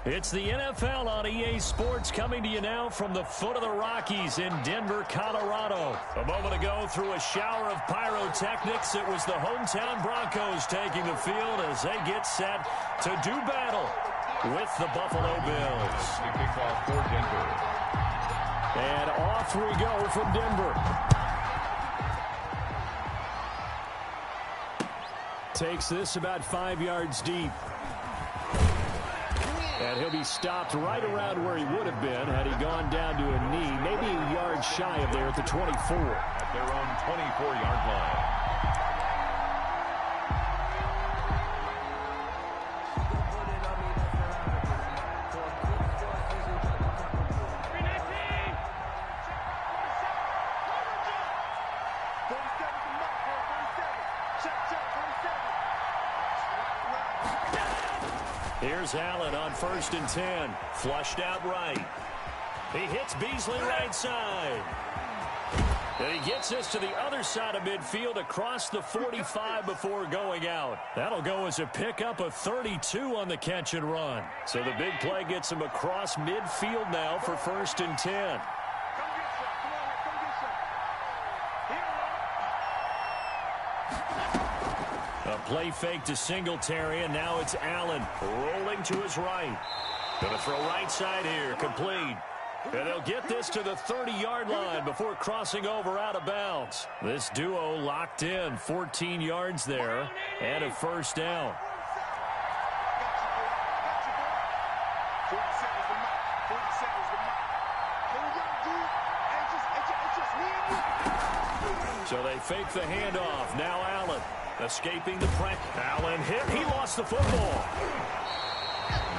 It's the NFL on EA Sports coming to you now from the foot of the Rockies in Denver, Colorado. A moment ago, through a shower of pyrotechnics, it was the hometown Broncos taking the field as they get set to do battle with the Buffalo Bills. Kickoff for Denver. And off we go from Denver. Takes this about 5 yards deep. And he'll be stopped right around where he would have been had he gone down to a knee, maybe a yard shy of there at the 24. At their own 24-yard line. Here's Allen on 1st and 10. Flushed out right. He hits Beasley right side. And he gets this to the other side of midfield across the 45 before going out. That'll go as a pickup of 32 on the catch and run. So the big play gets him across midfield now for 1st and 10. A play fake to Singletary, and now it's Allen rolling to his right. Going to throw right side here, complete. And they'll get this to the 30-yard line before crossing over out of bounds. This duo locked in, 14 yards there, and a first down. So they fake the handoff. Now Allen escaping the pressure. Allen hit. He lost the football.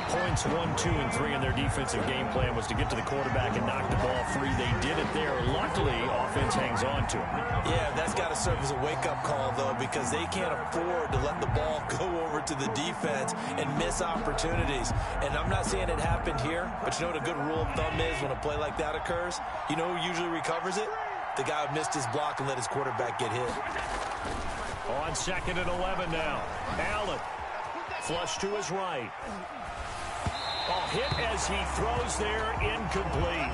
Points 1, 2, and 3 in their defensive game plan was to get to the quarterback and knock the ball free. They did it there. Luckily, offense hangs on to him. Yeah, that's got to serve as a wake-up call, though, because they can't afford to let the ball go over to the defense and miss opportunities. And I'm not saying it happened here, but you know what a good rule of thumb is when a play like that occurs? You know who usually recovers it? The guy who missed his block and let his quarterback get hit. On 2nd and 11 now. Allen flush to his right. Hit as he throws there, incomplete.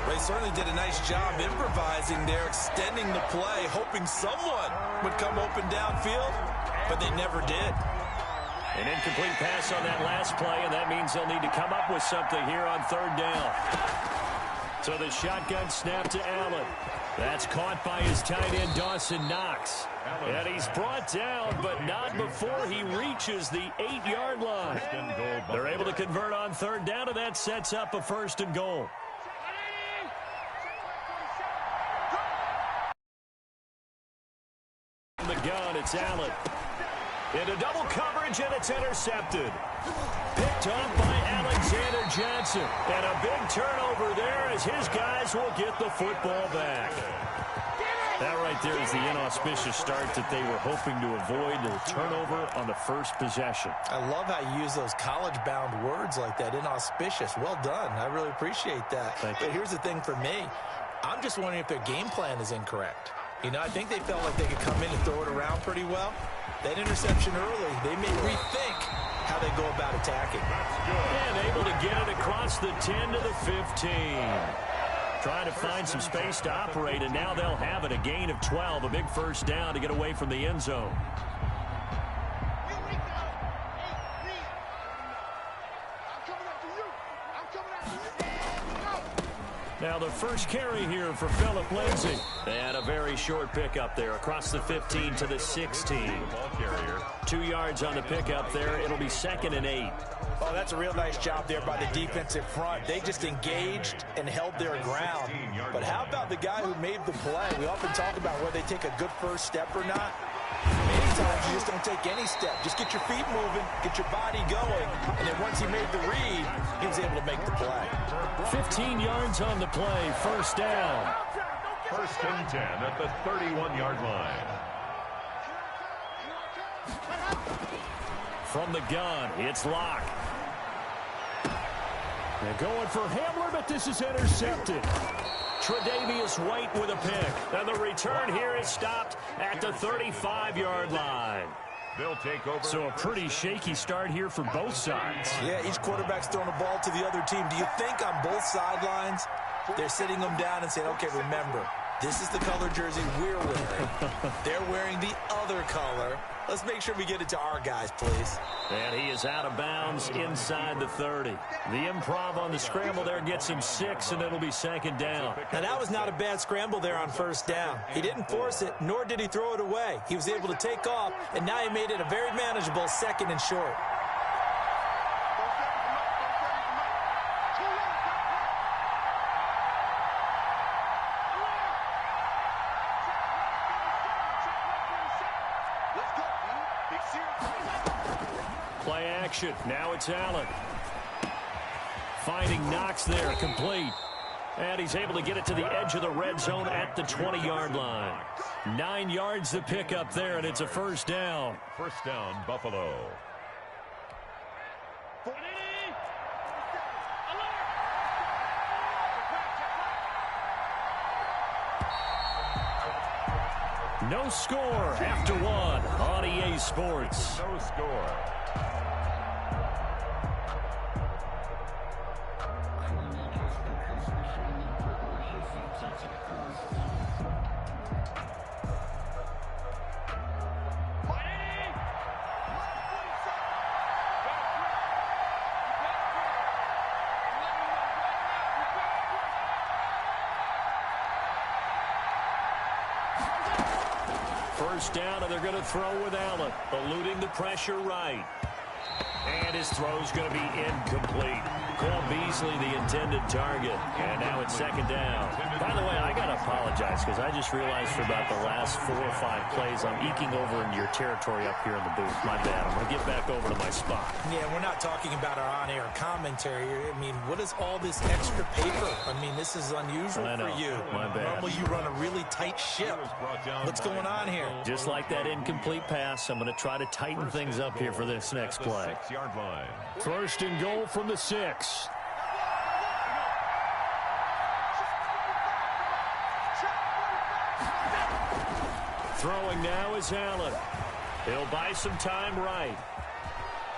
They certainly did a nice job improvising there, extending the play, hoping someone would come open downfield, but they never did. An incomplete pass on that last play, and that means they'll need to come up with something here on 3rd down. So the shotgun snap to Allen. That's caught by his tight end, Dawson Knox. And he's brought down, but not before he reaches the 8-yard line. They're able to convert on 3rd down, and that sets up a 1st and goal. From the gun, it's Allen. Into double coverage, and it's intercepted. Picked off by Alexander Johnson. And a big turnover there as his guys will get the football back. That right there is the inauspicious start that they were hoping to avoid, the turnover on the first possession. I love how you use those college-bound words like that, inauspicious. Well done. I really appreciate that. But here's the thing for me. I'm just wondering if their game plan is incorrect. You know, I think they felt like they could come in and throw it around pretty well. That interception early, they may rethink how they go about attacking. And able to get it across the 10 to the 15. Trying to find some space to operate, and now they'll have it. A gain of 12, a big first down to get away from the end zone. Now the first carry here for Phillip Lindsay. And a very short pickup there across the 15 to the 16. 2 yards on the pickup there. It'll be 2nd and 8. Oh, that's a real nice job there by the defensive front. They just engaged and held their ground. But how about the guy who made the play? We often talk about whether they take a good first step or not. Many times you just don't take any step. Just get your feet moving, get your body going, and then once he made the read, he was able to make the play. 15 yards on the play, first down. 1st and 10 at the 31-yard line. From the gun, it's Locke. They're going for Hamler, but this is intercepted. Tre'Davious White with a pick. And the return here is stopped at the 35-yard line. They'll take over. So a pretty shaky start here for both sides. Yeah, each quarterback's throwing the ball to the other team. Do you think on both sidelines they're sitting them down and saying, okay, remember, this is the color jersey we're wearing. They're wearing the other color. Let's make sure we get it to our guys, please. And he is out of bounds inside the 30. The improv on the scramble there gets him 6, and it'll be second down. Now, that was not a bad scramble there on first down. He didn't force it, nor did he throw it away. He was able to take off, and now he made it a very manageable second and short. Play action. Now it's Allen. Finding Knox there, complete. And he's able to get it to the edge of the red zone at the 20-yard line. 9 yards to pick up there, and it's a first down. First down, Buffalo. No score after one on EA Sports. No score. First down, and they're going to throw with Allen, eluding the pressure right. And his throw's going to be incomplete. Cole Beasley, the intended target. And now it's second down. By the way, I got to apologize because I just realized for about the last 4 or 5 plays, I'm eking over into your territory up here in the booth. My bad. I'm going to get back over to my spot. Yeah, we're not talking about our on-air commentary. I mean, what is all this extra paper? I mean, this is unusual for you. My bad. Normally you run a really tight ship. What's going on here? Just like that incomplete pass, I'm going to try to tighten things up here for this next play. 6-yard line. First and goal from the 6. Throwing now is Allen. He'll buy some time right.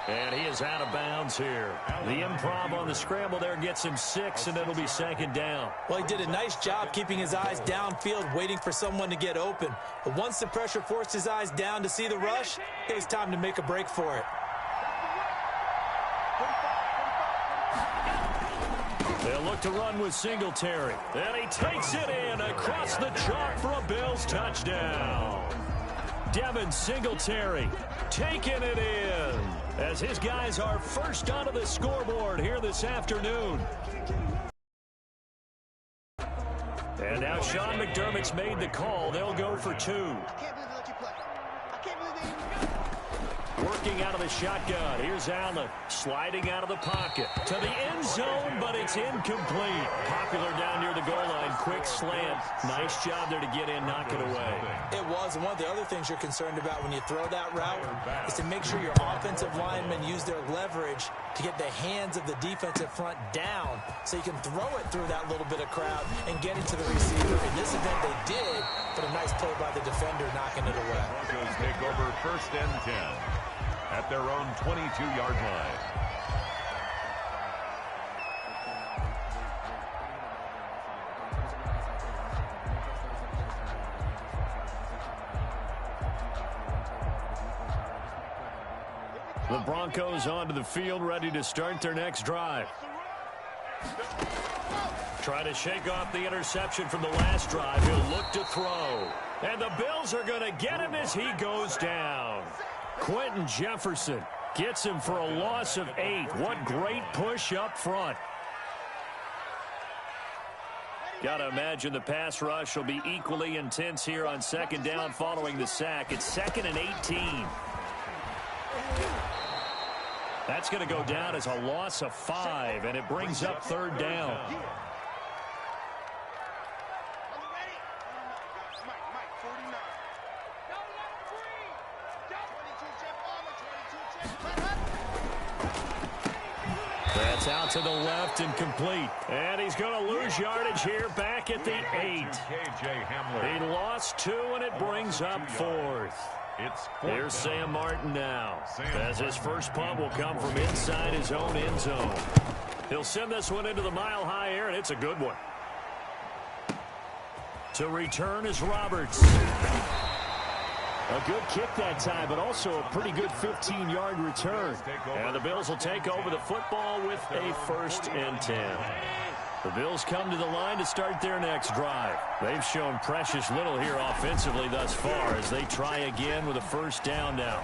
And he is out of bounds here. The improv on the scramble there gets him 6, and it'll be second down. Well, he did a nice job keeping his eyes downfield, waiting for someone to get open. But once the pressure forced his eyes down to see the rush, it was time to make a break for it. They'll look to run with Singletary. And he takes it in across the chalk for a Bills touchdown. Devin Singletary taking it in as his guys are first onto the scoreboard here this afternoon. And now Sean McDermott's made the call. They'll go for 2. Working out of the shotgun. Here's Allen sliding out of the pocket to the end zone, but it's incomplete. Popular down near the goal line. Quick slant. Nice job there to get in, knock it away. It was. And one of the other things you're concerned about when you throw that route is to make sure your offensive linemen use their leverage to get the hands of the defensive front down so you can throw it through that little bit of crowd and get it to the receiver. In this event, they did, but a nice play by the defender knocking it away. Broncos take over first and 10 at their own 22-yard line. The Broncos onto the field, ready to start their next drive. Try to shake off the interception from the last drive. He'll look to throw. And the Bills are going to get him as he goes down. Quentin Jefferson gets him for a loss of 8. What great push up front. Got to imagine the pass rush will be equally intense here on second down following the sack. It's 2nd and 18. That's going to go down as a loss of 5, and it brings up third down. That's out to the left and complete. And he's going to lose yardage here back at the 8. He lost 2, and it brings up 4th. It's Here's Sam Martin now. As his first punt will come from inside his own end zone. He'll send this one into the mile-high air, and it's a good one. To return is Roberts. A good kick that time, but also a pretty good 15-yard return. And the Bills will take over the football with a 1st and 10. The Bills come to the line to start their next drive. They've shown precious little here offensively thus far as they try again with a 1st down now.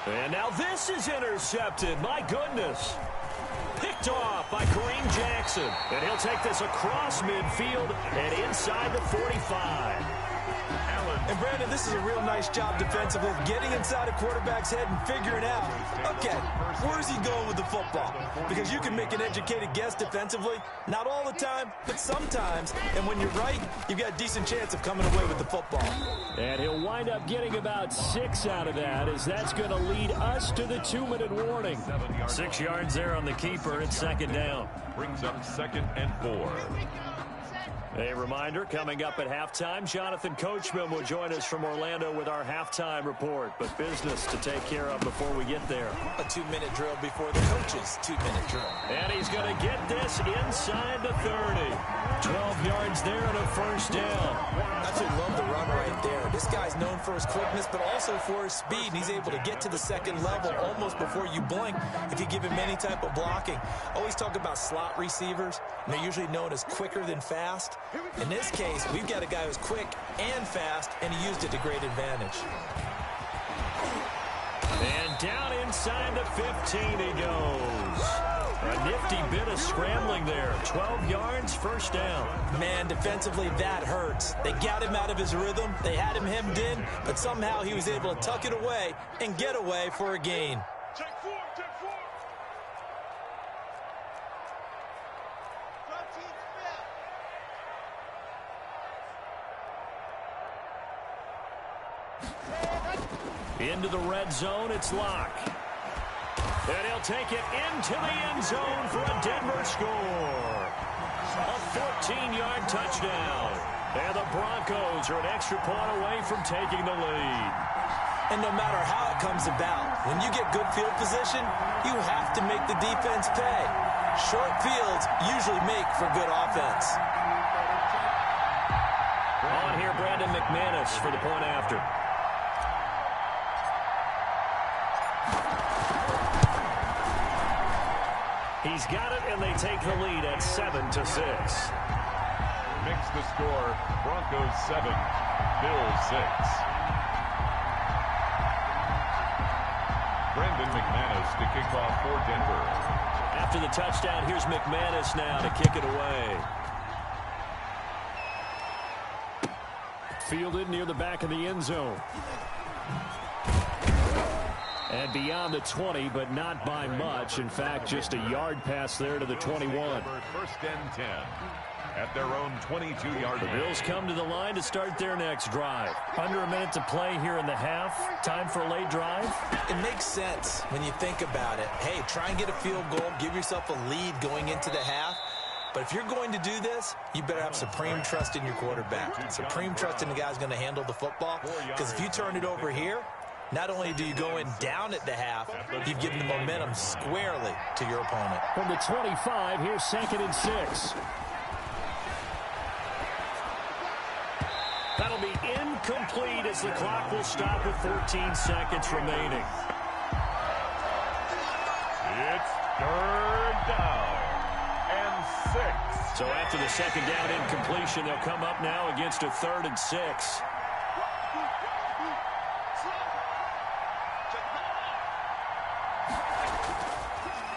And now this is intercepted. My goodness. Picked off by Kareem Jackson. And he'll take this across midfield and inside the 45. And, Brandon, this is a real nice job defensively of getting inside a quarterback's head and figuring out, okay, where's he going with the football? Because you can make an educated guess defensively. Not all the time, but sometimes. And when you're right, you've got a decent chance of coming away with the football. And he'll wind up getting about 6 out of that, as that's going to lead us to the 2-minute warning. 6 yards there on the keeper at 2nd down. Brings up 2nd and 4. A reminder, coming up at halftime, Jonathan Coachman will join us from Orlando with our halftime report. But business to take care of before we get there. A 2-minute drill before the coach's 2-minute drill. And he's going to get this inside the 30. 12 yards there and a 1st down. I just love the run right there. This guy's known for his quickness, but also for his speed. And he's able to get to the 2nd level almost before you blink if you give him any type of blocking. Always talk about slot receivers, and they're usually known as quicker than fast. In this case, we've got a guy who's quick and fast, and he used it to great advantage. And down inside the 15 he goes. A nifty bit of scrambling there. 12 yards, 1st down. Man, defensively, that hurts. They got him out of his rhythm. They had him hemmed in, but somehow he was able to tuck it away and get away for a gain. Into the red zone, it's Locke. And he'll take it into the end zone for a Denver score. A 14-yard touchdown. And the Broncos are an extra point away from taking the lead. And no matter how it comes about, when you get good field position, you have to make the defense pay. Short fields usually make for good offense. On here, Brandon McManus for the point after. He's got it, and they take the lead at 7-6. Makes the score, Broncos 7, Bills 6. Brandon McManus to kick off for Denver. After the touchdown, here's McManus now to kick it away. Fielded near the back of the end zone. And beyond the 20, but not by much. In fact, just a yard pass there to the 21. 1st and 10 at their own 22-yard line. The Bills come to the line to start their next drive. Under a minute to play here in the half. Time for a late drive. It makes sense when you think about it. Hey, try and get a field goal. Give yourself a lead going into the half. But if you're going to do this, you better have supreme trust in your quarterback. Supreme trust in the guy who's going to handle the football. Because if you turn it over here, not only do you go in down at the half, you've given the momentum squarely to your opponent. From the 25, here's 2nd and 6. That'll be incomplete as the clock will stop with 14 seconds remaining. It's 3rd down and 6. So after the 2nd down incompletion, they'll come up now against a 3rd and 6.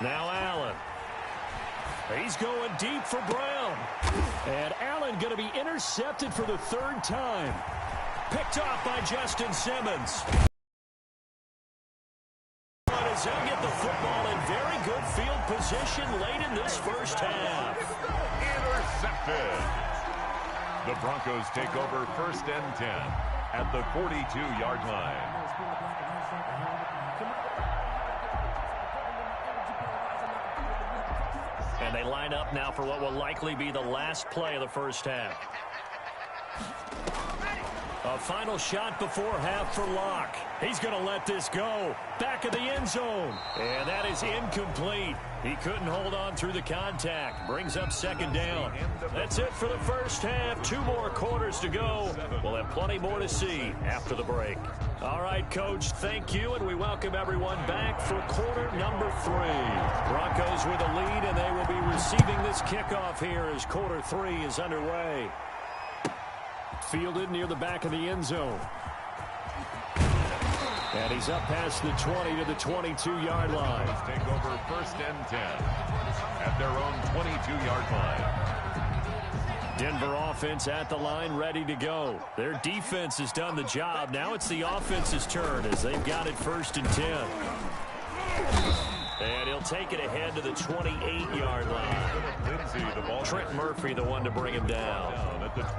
Now Allen. He's going deep for Brown. And Allen going to be intercepted for the 3rd time. Picked off by Justin Simmons. As he'll get the football in very good field position late in this 1st half. Intercepted. The Broncos take over 1st and 10 at the 42-yard line. And they line up now for what will likely be the last play of the 1st half. A A final shot before half for Locke. He's going to let this go. Back of the end zone. And that is incomplete. He couldn't hold on through the contact. Brings up second down. That's it for the first half. 2 more quarters to go. We'll have plenty more to see after the break. All right, Coach, thank you, and we welcome everyone back for quarter number 3. Broncos with a lead, and they will be receiving this kickoff here as quarter 3 is underway. Fielded near the back of the end zone. And he's up past the 20 to the 22-yard line. Take over first and 10 at their own 22-yard line. Denver offense at the line, ready to go. Their defense has done the job. Now it's the offense's turn as they've got it first and 10. And he'll take it ahead to the 28-yard line. Trent Murphy, the one to bring him down.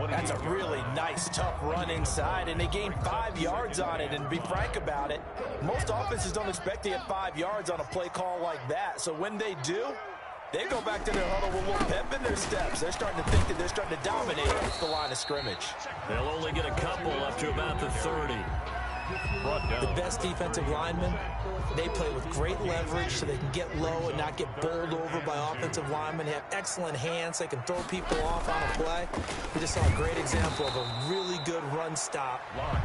That's a really nice, tough run inside, and they gained 5 yards on it. And to be frank about it, most offenses don't expect to get 5 yards on a play call like that. So when they do, they go back to their huddle with a little pep in their steps. They're starting to think that they're starting to dominate the line of scrimmage. They'll only get a couple up to about the 30. The best defensive linemen, they play with great leverage so they can get low and not get bowled over by offensive linemen. They have excellent hands. They can throw people off on a play. We just saw a great example of a really good run stop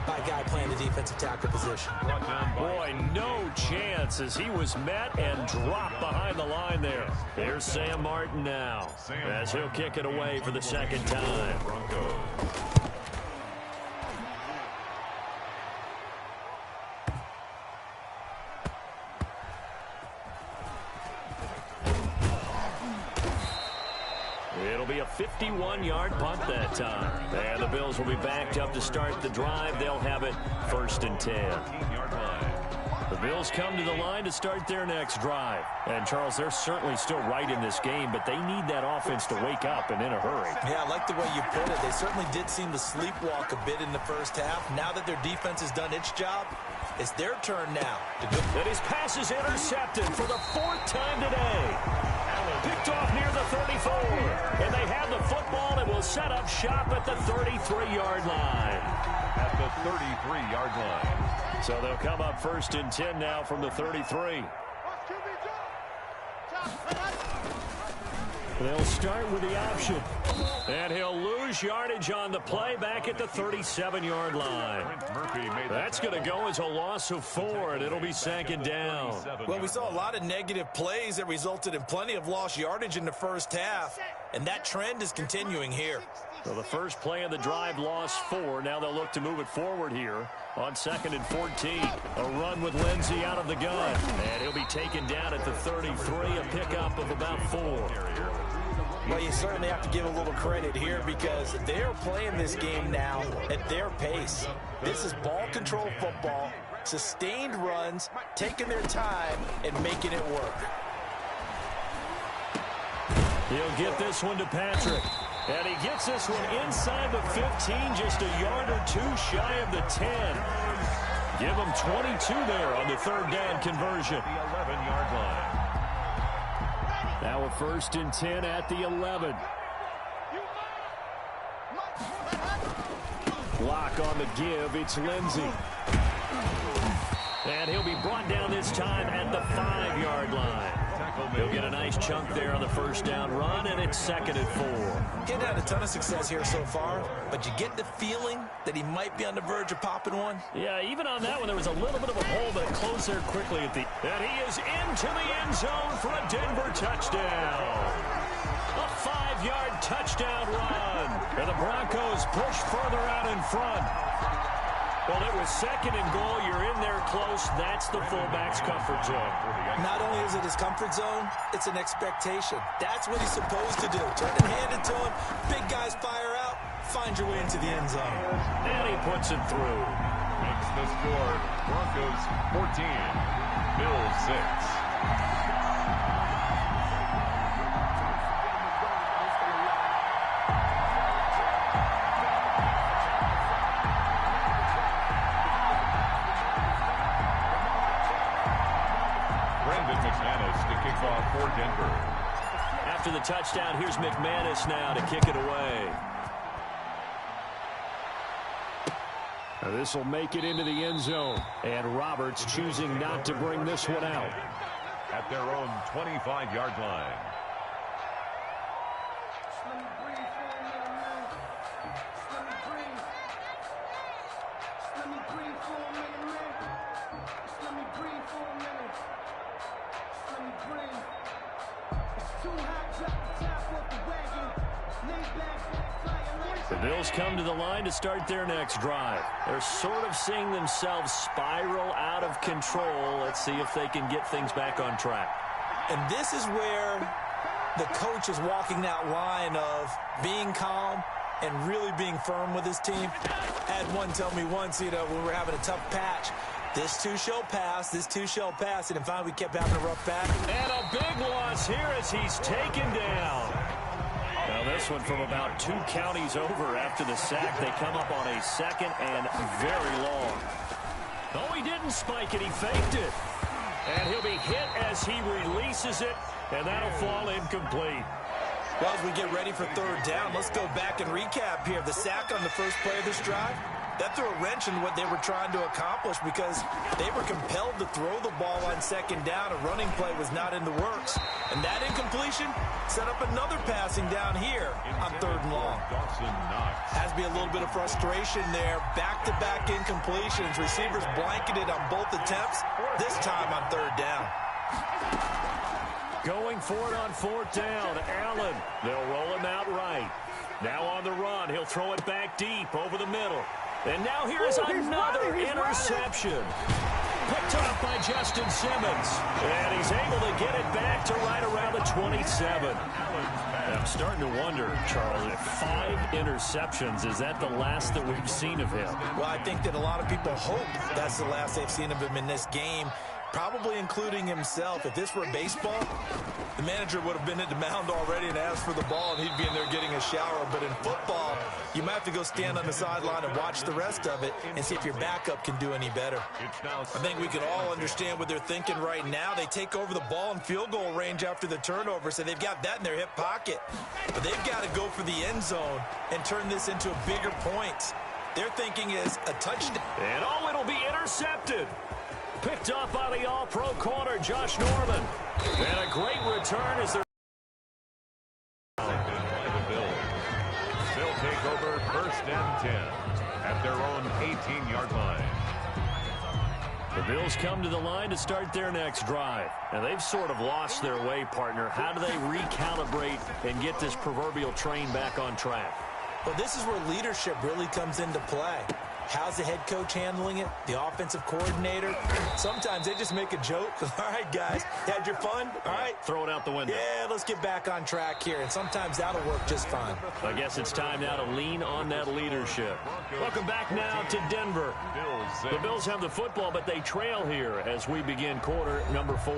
by a guy playing the defensive tackle position. Boy, no chance as he was met and dropped behind the line there. There's Sam Martin now as he'll kick it away for the second time. It'll be a 51-yard punt that time. And the Bills will be backed up to start the drive. They'll have it first and 10. The Bills come to the line to start their next drive. And, Charles, they're certainly still right in this game, but they need that offense to wake up and in a hurry. Yeah, I like the way you put it. They certainly did seem to sleepwalk a bit in the first half. Now that their defense has done its job, it's their turn now. And his pass is intercepted for the 4th time today. Picked off near the 34. And they have the football and will set up shop at the 33-yard line. At the 33-yard line. So they'll come up first and 10 now from the 33. They'll start with the option. And he'll lose yardage on the play back at the 37-yard line. That's going to go as a loss of 4, and it'll be second down. Well, we saw a lot of negative plays that resulted in plenty of lost yardage in the first half, and that trend is continuing here. So the first play of the drive lost 4. Now they'll look to move it forward here on 2nd and 14. A run with Lindsey out of the gun. And he'll be taken down at the 33, a pickup of about 4. Well, you certainly have to give a little credit here because they're playing this game now at their pace. This is ball control football, sustained runs, taking their time, and making it work. He'll get this one to Patrick. And he gets this one inside the 15, just a yard or 2 shy of the 10. Give him 22 there on the 3rd down conversion. The 11-yard line. Now a first and 10 at the 11. Block on the give. It's Lindsey. And he'll be brought down this time at the 5-yard line. He'll get a nice chunk there on the first down run, and it's 2nd and 4. Getting had a ton of success here so far, but you get the feeling that he might be on the verge of popping one. Yeah, even on that one, there was a little bit of a hole, but it closed there quickly at the... And he is into the end zone for a Denver touchdown. A 5-yard touchdown run. And the Broncos push further out in front. Well, it was 2nd and goal. You're in there close. That's the fullback's comfort zone. Not only is it his comfort zone, it's an expectation. That's what he's supposed to do. Turn and hand it to him. Big guys fire out. Find your way into the end zone. And he puts it through. Makes the score. Broncos 14, Bills 6. For Denver. After the touchdown, here's McManus now to kick it away. This will make it into the end zone. And Roberts choosing not to bring this one out. At their own 25-yard line. The Bills come to the line to start their next drive. They're sort of seeing themselves spiral out of control. Let's see if they can get things back on track. And this is where the coach is walking that line of being calm and really being firm with his team. I had one tell me once, when we were having a tough patch, this too shall pass, this too shall pass, and finally we kept having a rough patch. And a big loss here as he's taken down. Now this one from about 2 counties over after the sack. They come up on a second and very long. No, he didn't spike it. He faked it. And he'll be hit as he releases it, and that'll fall incomplete. Well, as we get ready for third down, let's go back and recap here. The sack on the first play of this drive, that threw a wrench in what they were trying to accomplish because they were compelled to throw the ball on second down. A running play was not in the works. And that incompletion set up another passing down here on third and long. Has to be a little bit of frustration there. Back-to-back incompletions. Receivers blanketed on both attempts, this time on third down. Going for it on fourth down. Allen, they'll roll him out right. Now on the run, he'll throw it back deep over the middle. And now here's another interception. Picked up by Justin Simmons. And he's able to get it back to right around the 27. I'm starting to wonder, Charles, if 5 interceptions, is that the last that we've seen of him? Well, I think that a lot of people hope that's the last they've seen of him in this game, probably including himself. If this were baseball, the manager would have been at the mound already and asked for the ball, and he'd be in there getting a shower. But in football, you might have to go stand on the sideline and watch the rest of it and see if your backup can do any better. I think we can all understand what they're thinking right now. They take over the ball in field goal range after the turnover, so they've got that in their hip pocket. But they've got to go for the end zone and turn this into a bigger point. Their thinking is a touchdown. And it'll be intercepted. Picked up by the all-pro corner, Josh Norman. And a great return as they're... They'll take over first and 10 at their own 18-yard line. The Bills come to the line to start their next drive. And they've sort of lost their way, partner. How do they recalibrate and get this proverbial train back on track? Well, this is where leadership really comes into play. How's the head coach handling it? The offensive coordinator? Sometimes they just make a joke. All right, guys, had your fun? All right. Throw it out the window. Yeah, let's get back on track here. And sometimes that'll work just fine. I guess it's time now to lean on that leadership. Welcome back now to Denver. The Bills have the football, but they trail here as we begin quarter number 4.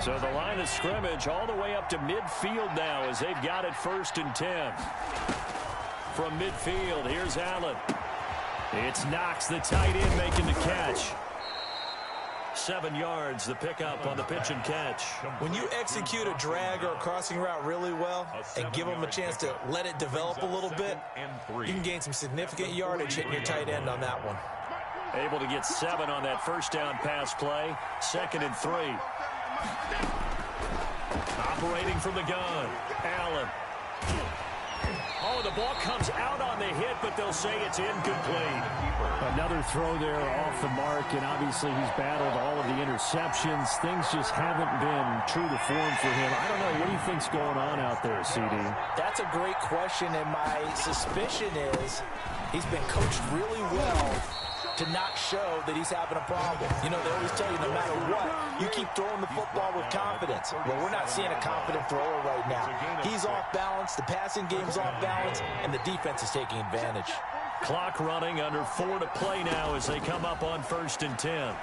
So the line of scrimmage all the way up to midfield now as they've got it first and 10. From midfield, here's Allen. It's Knox, the tight end, making the catch. 7 yards, the pickup on the pitch and catch. When you execute a drag or a crossing route really well and give them a chance to let it develop a little bit, you can gain some significant yardage hitting your tight end on that one. Able to get 7 on that first down pass play. 2nd and 3. Operating from the gun, Allen. Oh, the ball comes out on the hit, but they'll say it's incomplete. Another throw there off the mark, and obviously he's battled all of the interceptions. Things just haven't been true to form for him. I don't know. What do you think's going on out there, CD? That's a great question, and my suspicion is he's been coached really well to not show that he's having a problem. You know, they always tell you no matter what, you keep throwing the football with confidence. Well, we're not seeing a confident thrower right now. He's off balance, the passing game's off balance, and the defense is taking advantage. Clock running, under 4 to play now as they come up on 1st and 10.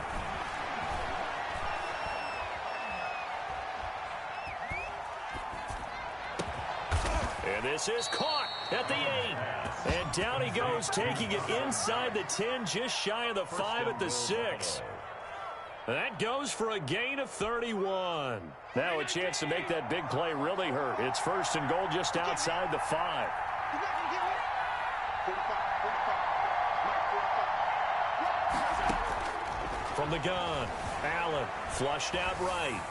And this is caught at the 8. And down he goes, taking it inside the 10, just shy of the 5 at the 6. That goes for a gain of 31. Now a chance to make that big play really hurt. It's first and goal just outside the 5. From the gun, Allen flushed out right.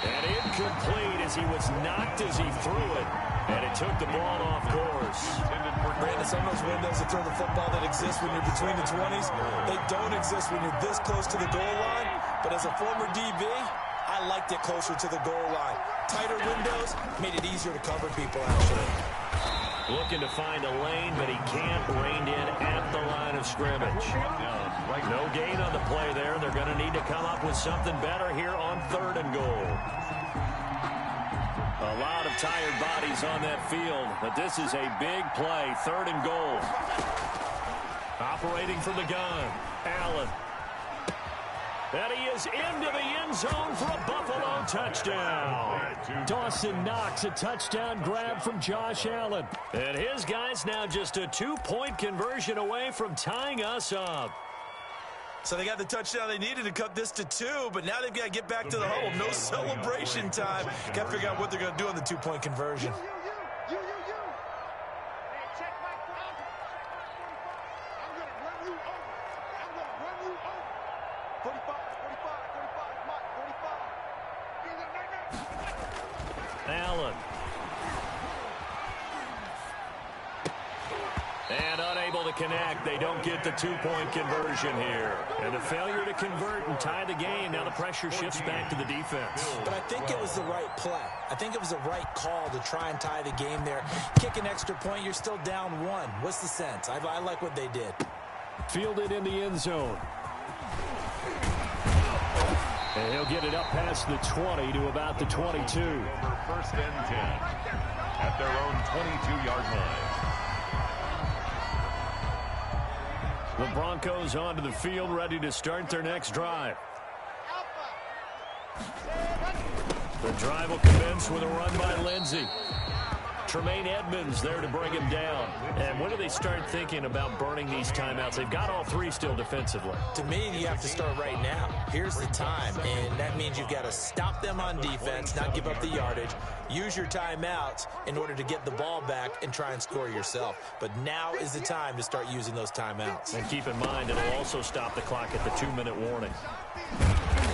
And incomplete as he was knocked as he threw it. And it took the ball off course. Brandon, some of those windows to throw the football that exist when you're between the 20s, they don't exist when you're this close to the goal line. But as a former DB, I liked it closer to the goal line. Tighter windows made it easier to cover people, actually. Looking to find a lane, but he can't. Reined in at the line of scrimmage. No gain on the play there. They're going to need to come up with something better here on 3rd and goal. A lot of tired bodies on that field, but this is a big play. 3rd and goal. Operating from the gun, Allen. And he is into the end zone for a Buffalo touchdown. Dawson Knox, a touchdown grab from Josh Allen. And his guys now just a 2-point conversion away from tying us up. So they got the touchdown they needed to cut this to 2, but now they've got to get back to the home. No celebration time. Got to figure out what they're going to do on the 2-point conversion. Allen. And unable to connect. They don't get the 2-point conversion here. And the failure to convert and tie the game. Now the pressure shifts back to the defense. But I think it was the right play. I think it was the right call to try and tie the game there. Kick an extra point, you're still down 1. What's the sense? I like what they did. Fielded in the end zone. And he'll get it up past the 20 to about the 22. First and 10 at their own 22-yard line. The Broncos onto the field, ready to start their next drive. The drive will commence with a run by Lindsey. Tremaine Edmonds there to bring him down. And when do they start thinking about burning these timeouts? They've got all 3 still defensively. To me, you have to start right now. Here's the time, and that means you've got to stop them on defense, not give up the yardage, use your timeouts in order to get the ball back and try and score yourself. But now is the time to start using those timeouts. And keep in mind, it'll also stop the clock at the 2-minute warning.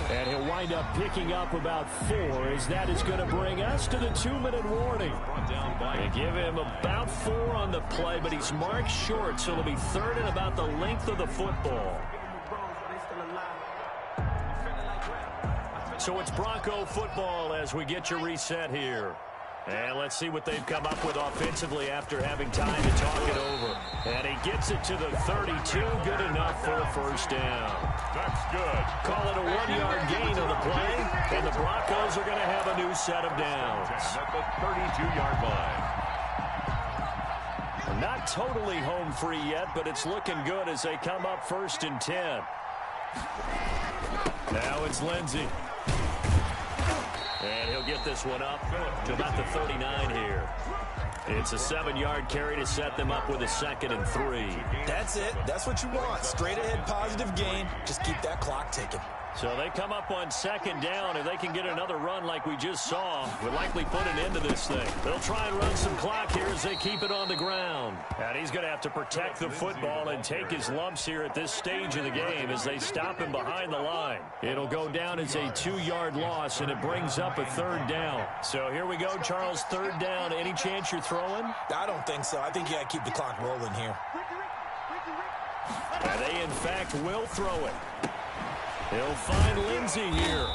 And he'll wind up picking up about 4 as that is going to bring us to the 2-minute warning. They give him about 4 on the play, but he's marked short, so it'll be 3rd and about the length of the football. So it's Bronco football as we get your reset here. And let's see what they've come up with offensively after having time to talk it over. And he gets it to the 32. Good enough for a first down. That's good. Call it a 1-yard gain on the play. And the Broncos are going to have a new set of downs. At the 32-yard line. Not totally home free yet, but it's looking good as they come up 1st and 10. Now it's Lindsey. And he'll get this one up to about the 39 here. It's a 7-yard carry to set them up with a 2nd and 3. That's it. That's what you want. Straight ahead positive gain. Just keep that clock ticking. So they come up on 2nd down. If they can get another run like we just saw, would likely put an end to this thing. They'll try and run some clock here as they keep it on the ground. And he's going to have to protect the football and take his lumps here at this stage of the game as they stop him behind the line. It'll go down as a 2-yard loss, and it brings up a 3rd down. So here we go, Charles, 3rd down. Any chance you're throwing? I don't think so. I think you got to keep the clock rolling here. And they, in fact, will throw it. He'll find Lindsey here.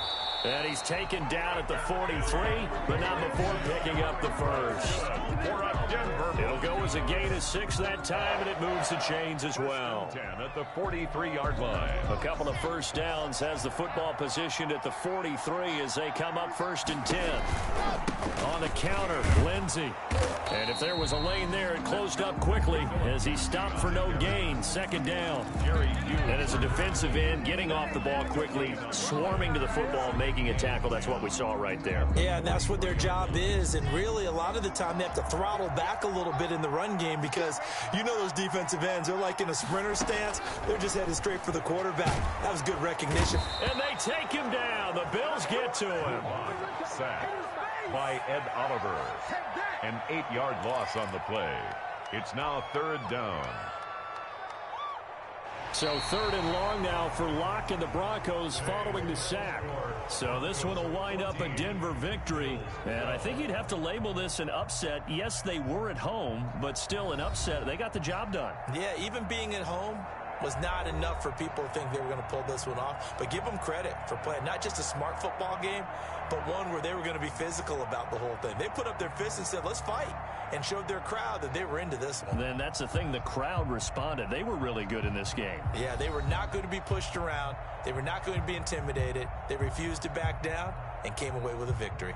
And he's taken down at the 43, but not before picking up the first. It'll go as a gain of 6 that time, and it moves the chains as well. 10 at the 43-yard line. A couple of first downs has the football positioned at the 43 as they come up 1st and 10. On the counter, Lindsey. And if there was a lane there, it closed up quickly as he stopped for no gain. 2nd down. And a as a defensive end, getting off the ball quickly, swarming to the football, making a tackle. That's what we saw right there. Yeah, and that's what their job is. And really, a lot of the time, they have to throttle back a little bit in the run game because you know those defensive ends, they're like in a sprinter stance. They're just headed straight for the quarterback. That was good recognition. And they take him down. The Bills get to him. Sack by Ed Oliver. An 8-yard loss on the play. It's now 3rd down. So 3rd and long now for Locke and the Broncos following the sack. So this one will wind up a Denver victory. And I think you'd have to label this an upset. Yes, they were at home, but still an upset. They got the job done. Yeah, even being at home was not enough for people to think they were going to pull this one off. But give them credit for playing not just a smart football game, but one where they were going to be physical about the whole thing. They put up their fists and said, let's fight, and showed their crowd that they were into this one. Then that's the thing. The crowd responded. They were really good in this game. Yeah, they were not going to be pushed around. They were not going to be intimidated. They refused to back down and came away with a victory.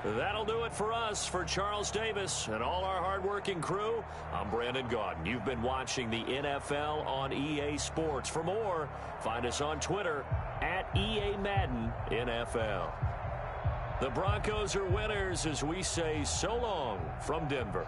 That'll do it for us. For Charles Davis and all our hardworking crew, I'm Brandon Gaudin. You've been watching the NFL on EA Sports. For more, find us on Twitter at EA Madden NFL. The Broncos are winners as we say so long from Denver.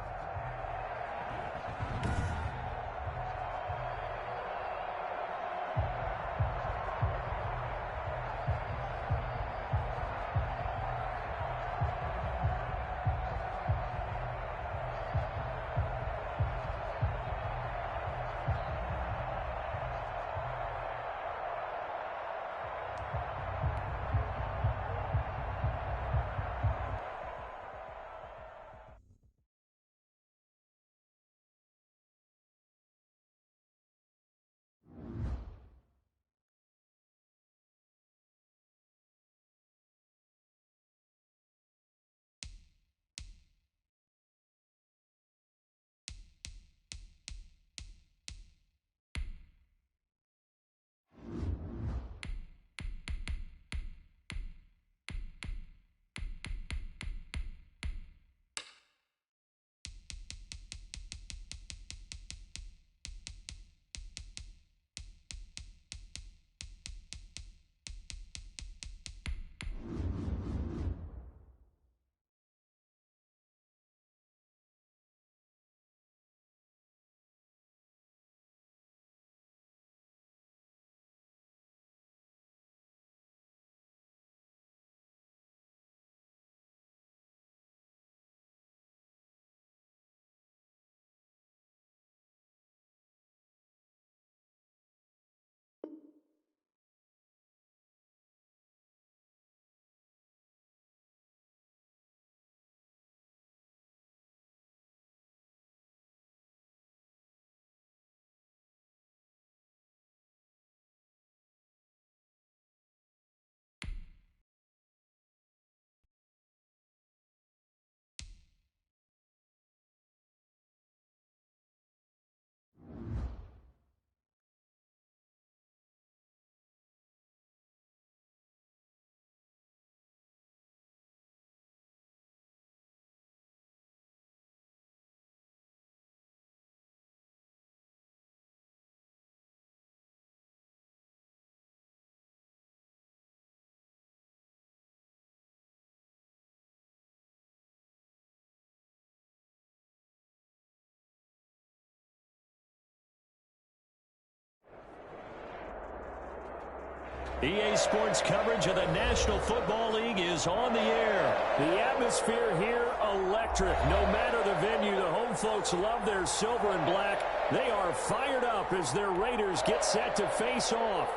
EA Sports coverage of the National Football League is on the air. The atmosphere here, electric. No matter the venue, the home folks love their silver and black. They are fired up as their Raiders get set to face off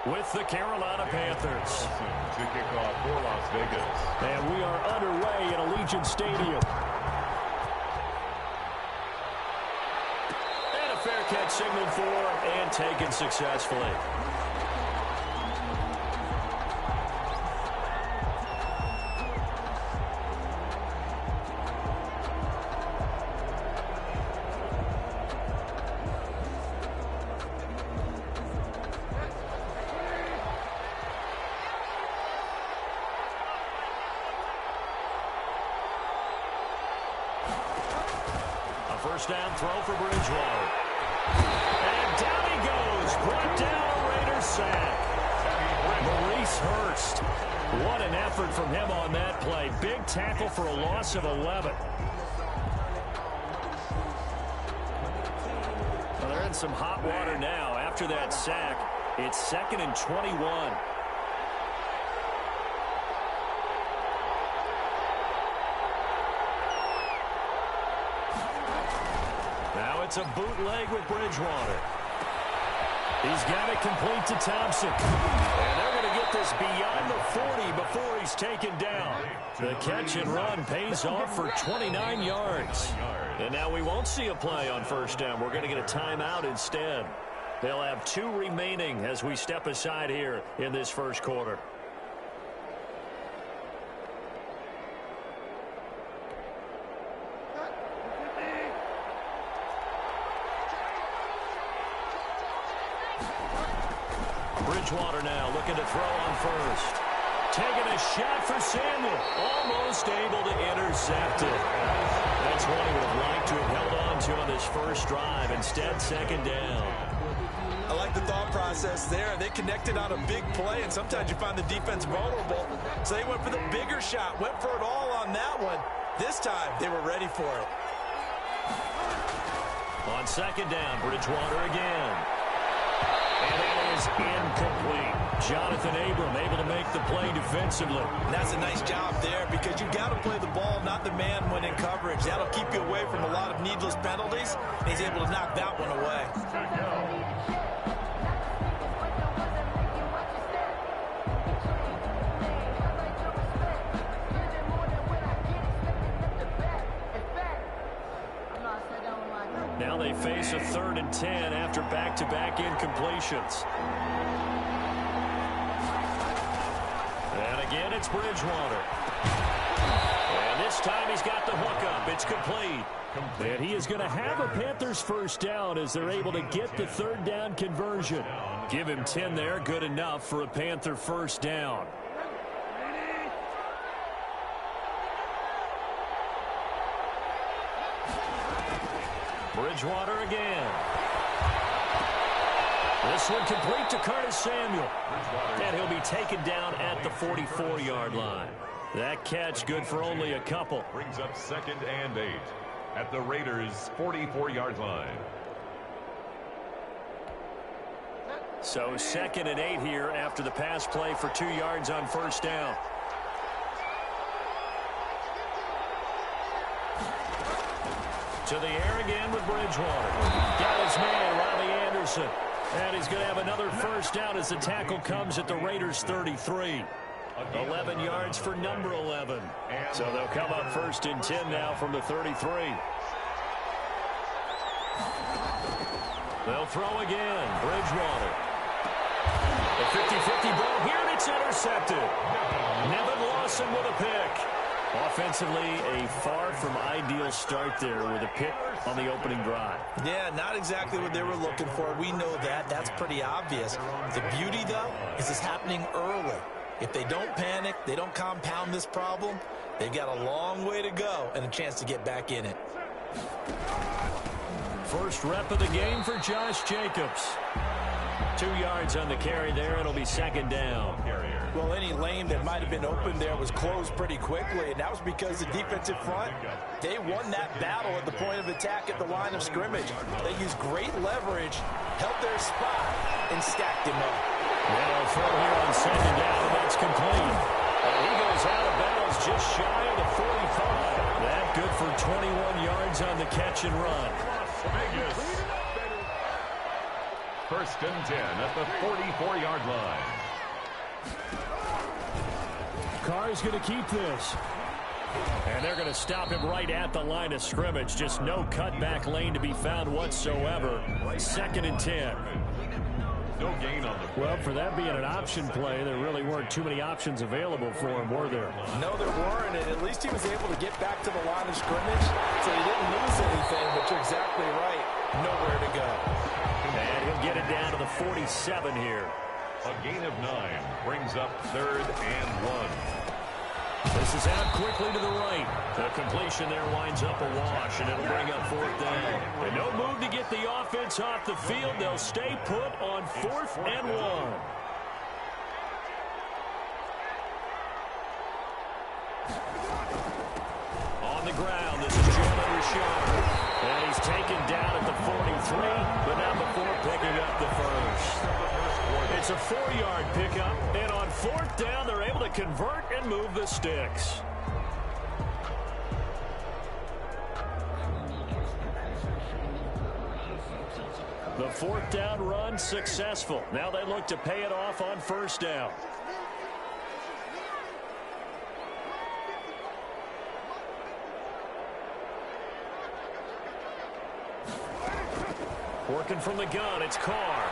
with the Carolina Panthers. To kick off for Las Vegas. And we are underway at Allegiant Stadium. And a fair catch signaled for and taken successfully. First down throw for Bridgewater. And down he goes. Brought down a Raiders sack. Maurice Hurst. What an effort from him on that play. Big tackle for a loss of 11. Well, they're in some hot water now. After that sack, it's 2nd and 21. Now it's a bootleg with Bridgewater. He's got it complete to Thompson. And they're going to get this beyond the 40 before he's taken down. The catch and run pays off for 29 yards. And now we won't see a play on first down. We're going to get a timeout instead. They'll have 2 remaining as we step aside here in this first quarter. Bridgewater now looking to throw on first. Taking a shot for Samuel. Almost able to intercept it. That's one he would have liked to have held on to on this first drive. Instead, 2nd down. I like the thought process there. They connected on a big play, and sometimes you find the defense vulnerable. So they went for the bigger shot, went for it all on that one. This time, they were ready for it. On 2nd down, Bridgewater again. And it is incomplete. Jonathan Abram able to make the play defensively. And that's a nice job there because you've got to play the ball, not the man when in coverage. That'll keep you away from a lot of needless penalties. And he's able to knock that one away. Now they face a 3rd and 10 after back-to-back incompletions. And again, it's Bridgewater. And this time he's got the hook up. It's complete. And he is going to have a Panthers first down as they're able to get the 3rd down conversion. Give him 10 there. Good enough for a Panther first down. Bridgewater again. This one complete to Curtis Samuel. And he'll be taken down at the 44-yard line. That catch good for only a couple. Brings up 2nd and 8 at the Raiders' 44-yard line. So 2nd and 8 here after the pass play for 2 yards on first down. To the air again with Bridgewater. Got his man, Robbie Anderson. And he's going to have another first down as the tackle comes at the Raiders' 33. 11 yards for number 11. So they'll come up 1st and 10 now from the 33. They'll throw again. Bridgewater. The 50-50 ball here, and it's intercepted. Nevin Lawson with a pick. Offensively, a far from ideal start there with a pick on the opening drive. Yeah, not exactly what they were looking for. We know that. That's pretty obvious. The beauty, though, is it's happening early. If they don't panic, they don't compound this problem, they've got a long way to go and a chance to get back in it. First rep of the game for Josh Jacobs. 2 yards on the carry there. It'll be 2nd down. Well, any lane that might have been open there was closed pretty quickly, and that was because the defensive front, they won that battle at the point of attack at the line of scrimmage. They used great leverage, held their spot, and stacked him up. Now a throw here on 2nd down, and that's complete. And he goes out of bounds just shy of the 45. That good for 21 yards on the catch and run. Vegas. 1st and 10 at the 44-yard line. Carr's going to keep this. And they're going to stop him right at the line of scrimmage. Just no cutback lane to be found whatsoever. 2nd and 10. No gain on the... Well, for that being an option play, there really weren't too many options available for him, were there? No, there weren't, and at least he was able to get back to the line of scrimmage, so he didn't lose anything, but you're exactly right. Nowhere to go. And he'll get it down to the 47 here. A gain of 9 brings up 3rd and 1. The This is out quickly to the right. The completion there winds up a wash, and it'll bring up fourth down. And no move to get the offense off the field. They'll stay put on 4th and 1. On the ground, this is Jalen Richard. And he's taken down at the 43, but not before picking up the first. It's a 4-yard pickup, and on 4th down, they're able to convert and move the sticks. The 4th down run successful. Now they look to pay it off on 1st down. Working from the gun, it's Carr.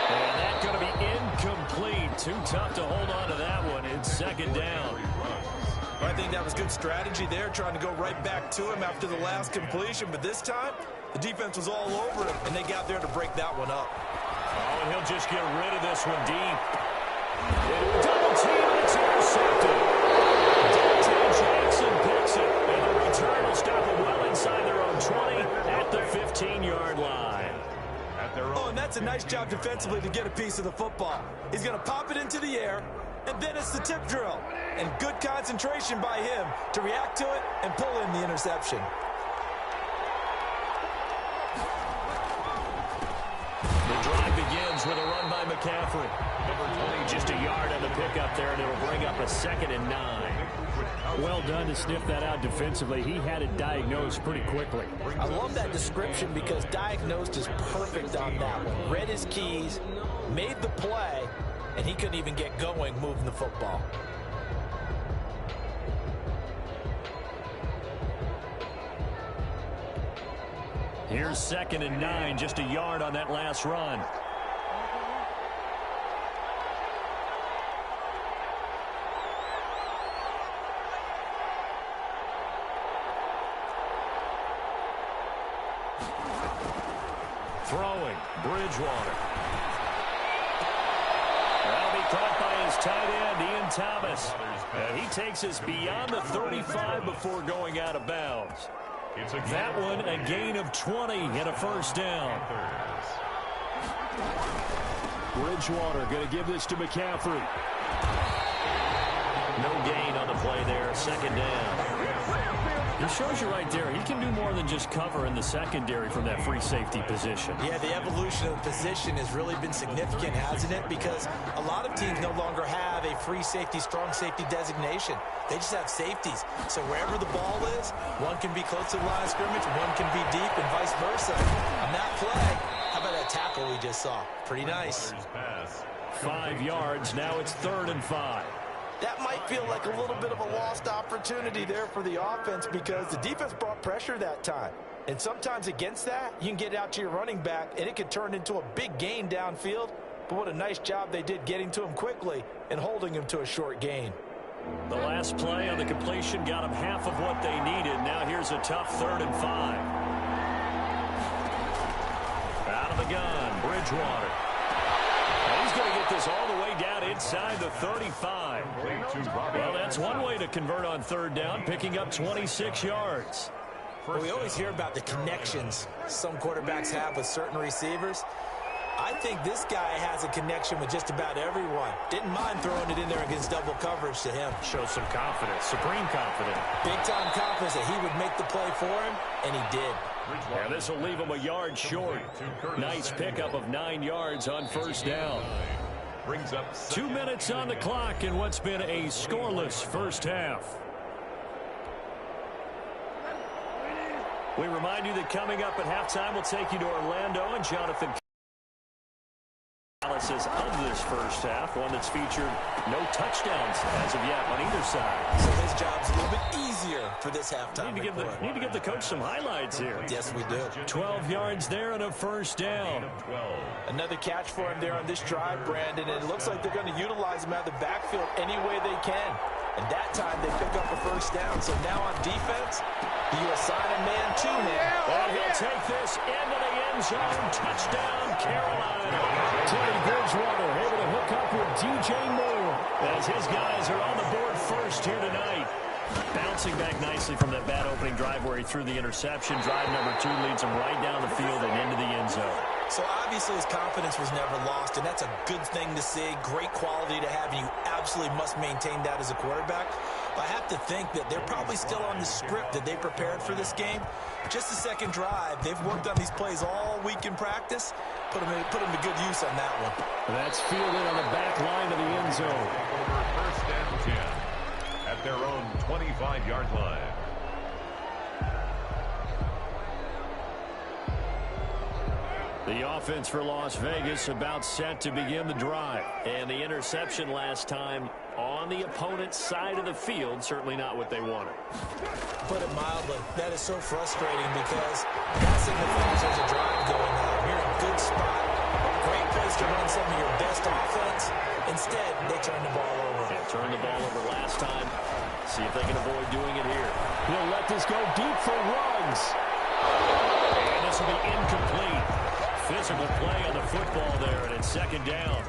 And that's going to be incomplete. Too tough to hold on to that one. It's 2nd down. I think that was good strategy there, trying to go right back to him after the last completion. But this time, the defense was all over him, and they got there to break that one up. Oh, and he'll just get rid of this one deep. Double team, and it's intercepted. Dante Jackson picks it, and the return will stop it well inside their own 20 at the 15-yard line. Oh, and that's a nice job defensively to get a piece of the football. He's going to pop it into the air, and then it's the tip drill. And good concentration by him to react to it and pull in the interception. The drive begins with a run by McCaffrey. Number 20, just a yard on the pickup there, and it'll bring up a 2nd and 9. Well done to sniff that out defensively. He had it diagnosed pretty quickly. I love that description because diagnosed is perfect on that one. Read his keys, made the play, and he couldn't even get going moving the football. Here's 2nd and 9, just a yard on that last run. Throwing, Bridgewater. That'll be caught by his tight end, Ian Thomas. And he takes us beyond the 35 before going out of bounds. That one, a gain of 20 and a 1st down. Bridgewater going to give this to McCaffrey. No gain on the play there, 2nd down. It shows you right there, he can do more than just cover in the secondary from that free safety position. Yeah, the evolution of the position has really been significant, hasn't it? Because a lot of teams no longer have a free safety, strong safety designation. They just have safeties. So wherever the ball is, one can be close to the line of scrimmage, one can be deep, and vice versa. On that play, how about that tackle we just saw? Pretty nice. 5 yards, now it's 3rd and 5. That might feel like a little bit of a lost opportunity there for the offense because the defense brought pressure that time. And sometimes against that, you can get it out to your running back, and it could turn into a big gain downfield. But what a nice job they did getting to him quickly and holding him to a short gain. The last play on the completion got them half of what they needed. Now here's a tough 3rd and 5. Out of the gun, Bridgewater. And he's going to get this all the way down inside the 35. Well, that's one way to convert on 3rd down, picking up 26 yards. Well, we always hear about the connections some quarterbacks have with certain receivers. I think this guy has a connection with just about everyone. Didn't mind throwing it in there against double coverage to him. Shows some confidence, supreme confidence. Big-time confidence that he would make the play for him, and he did. Yeah, this will leave him a yard short. Nice pickup of 9 yards on 1st down. 2 minutes on the clock in what's been a scoreless 1st half. We remind you that coming up at halftime, we'll take you to Orlando and Jonathan. Analysis of this 1st half, one that's featured no touchdowns as of yet on either side. So his job's a little bit easier for this halftime. Need to give the coach some highlights here. Yes, we do. 12 yards there and a 1st down. Another catch for him there on this drive, Brandon, and it looks like they're going to utilize him out of the backfield any way they can. And that time they pick up a 1st down. So now on defense, you assign a man to him. And he'll take this into the end end zone. Touchdown, Carolina. Teddy Bridgewater able to hook up with DJ Moore as his guys are on the board first here tonight. Bouncing back nicely from that bad opening drive where he threw the interception. Drive number 2 leads him right down the field and into the end zone. So obviously his confidence was never lost, and that's a good thing to see. Great quality to have, and you absolutely must maintain that as a quarterback. But I have to think that they're probably still on the script that they prepared for this game. Just the second drive. They've worked on these plays all week in practice. Put them to good use on that one. That's fielded on the back line of the end zone. First and 10 at their own 25-yard line. The offense for Las Vegas about set to begin the drive. And the interception last time on the opponent's side of the field, certainly not what they wanted. Put it mildly, that is so frustrating because that signifies there's a drive going on. You're in a good spot, great place to run some of your best offense. Instead, they turn the ball over. They turned the ball over last time. See if they can avoid doing it here. He'll let this go deep for Ruggs. And this will be incomplete. Physical play on the football there, and it's second down.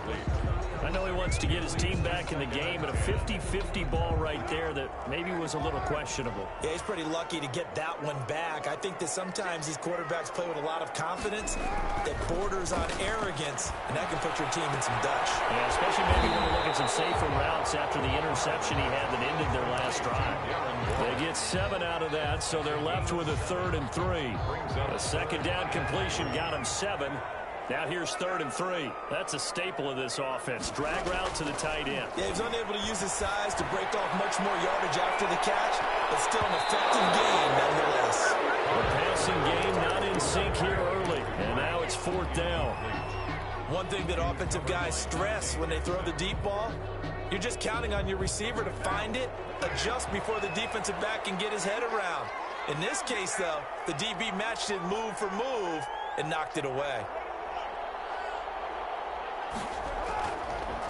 I know he wants to get his team back in the game, but a 50-50 ball right there that maybe was a little questionable. Yeah, he's pretty lucky to get that one back. I think that sometimes these quarterbacks play with a lot of confidence that borders on arrogance, and that can put your team in some Dutch. Yeah, especially maybe when you look at some safer routes after the interception he had that ended their last drive. They get 7 out of that, so they're left with a 3rd and 3. A second down completion got him 7. Now here's 3rd and 3. That's a staple of this offense. Drag route to the tight end. Yeah, he was unable to use his size to break off much more yardage after the catch, but still an effective game nonetheless. The passing game not in sync here early, and now it's 4th down. One thing that offensive guys stress when they throw the deep ball, you're just counting on your receiver to find it, adjust before the defensive back can get his head around. In this case, though, the DB matched it move for move and knocked it away.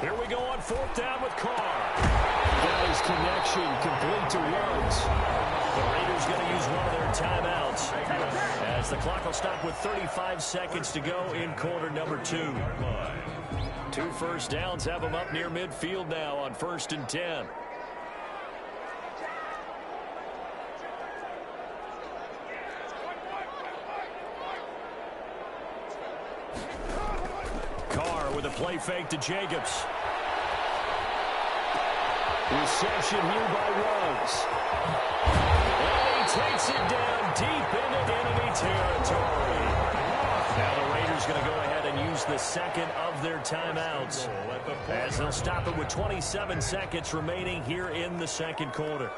Here we go on 4th down with Carr. Guy's connection complete to Ruggs. The Raiders going to use one of their timeouts as the clock will stop with 35 seconds to go in quarter number 2. 2 first downs have them up near midfield now on 1st and 10. Carr with a play fake to Jacobs. Reception here by Ruggs. And he takes it down deep into enemy territory. Now the Raiders going to go ahead and use the second of their timeouts as they'll stop it with 27 seconds remaining here in the second quarter.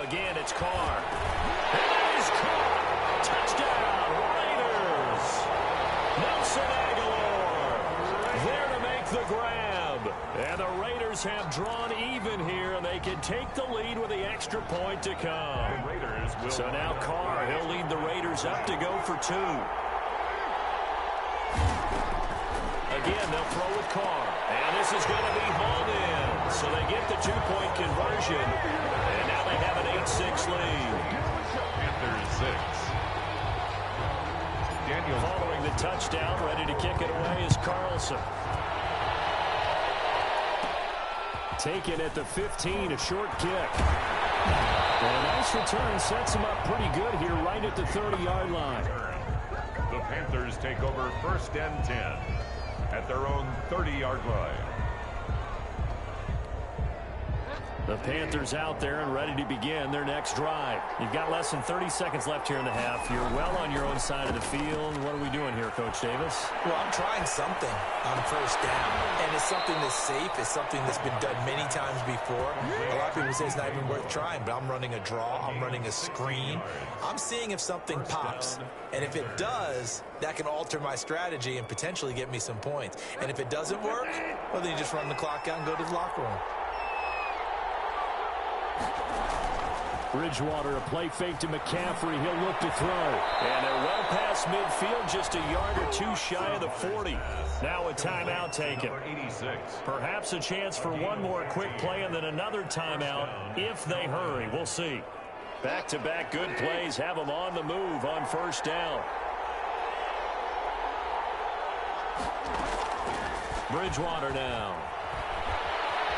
Again, it's Carr. And it is Carr. Touchdown, Raiders. Nelson Aguilar there to make the grab. And the Raiders have drawn even here, and they can take the lead with the extra point to come. So now Carr, he'll lead the Raiders up to go for 2. Again, they'll throw with Carr. And this is going to be hauled in. So they get the 2-point conversion. And now they have an 8-6 lead. Panthers 6. Following the touchdown, ready to kick it away is Carlson. Taken at the 15, a short kick. And a nice return sets him up pretty good here right at the 30-yard line. The Panthers take over 1st and 10 at their own 30-yard line. The Panthers out there and ready to begin their next drive. You've got less than 30 seconds left here in the half. You're well on your own side of the field. What are we doing here, Coach Davis? Well, I'm trying something on 1st down, and it's something that's safe. It's something that's been done many times before. A lot of people say it's not even worth trying, but I'm running a draw. I'm running a screen. I'm seeing if something pops, and if it does, that can alter my strategy and potentially get me some points. And if it doesn't work, well, then you just run the clock out and go to the locker room. Bridgewater, a play fake to McCaffrey. He'll look to throw. And they're well past midfield, just a yard or 2 shy of the 40. Now a timeout taken. 86. Perhaps a chance for one more quick play and then another timeout if they hurry. We'll see. Back-to-back good plays have them on the move on first down. Bridgewater now.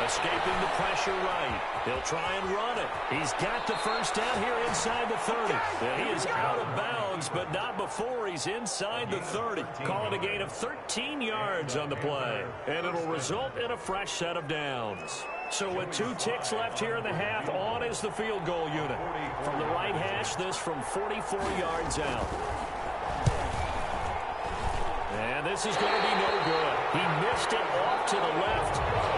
Escaping the pressure right. He'll try and run it. He's got the first down here inside the 30. And he is out of bounds, but not before he's inside the 30. Call it a gain of 13 yards on the play. And it'll result in a fresh set of downs. So with 2 ticks left here in the half, on is the field goal unit. From the right hash, this from 44 yards out. And this is going to be no good. He missed it off to the left.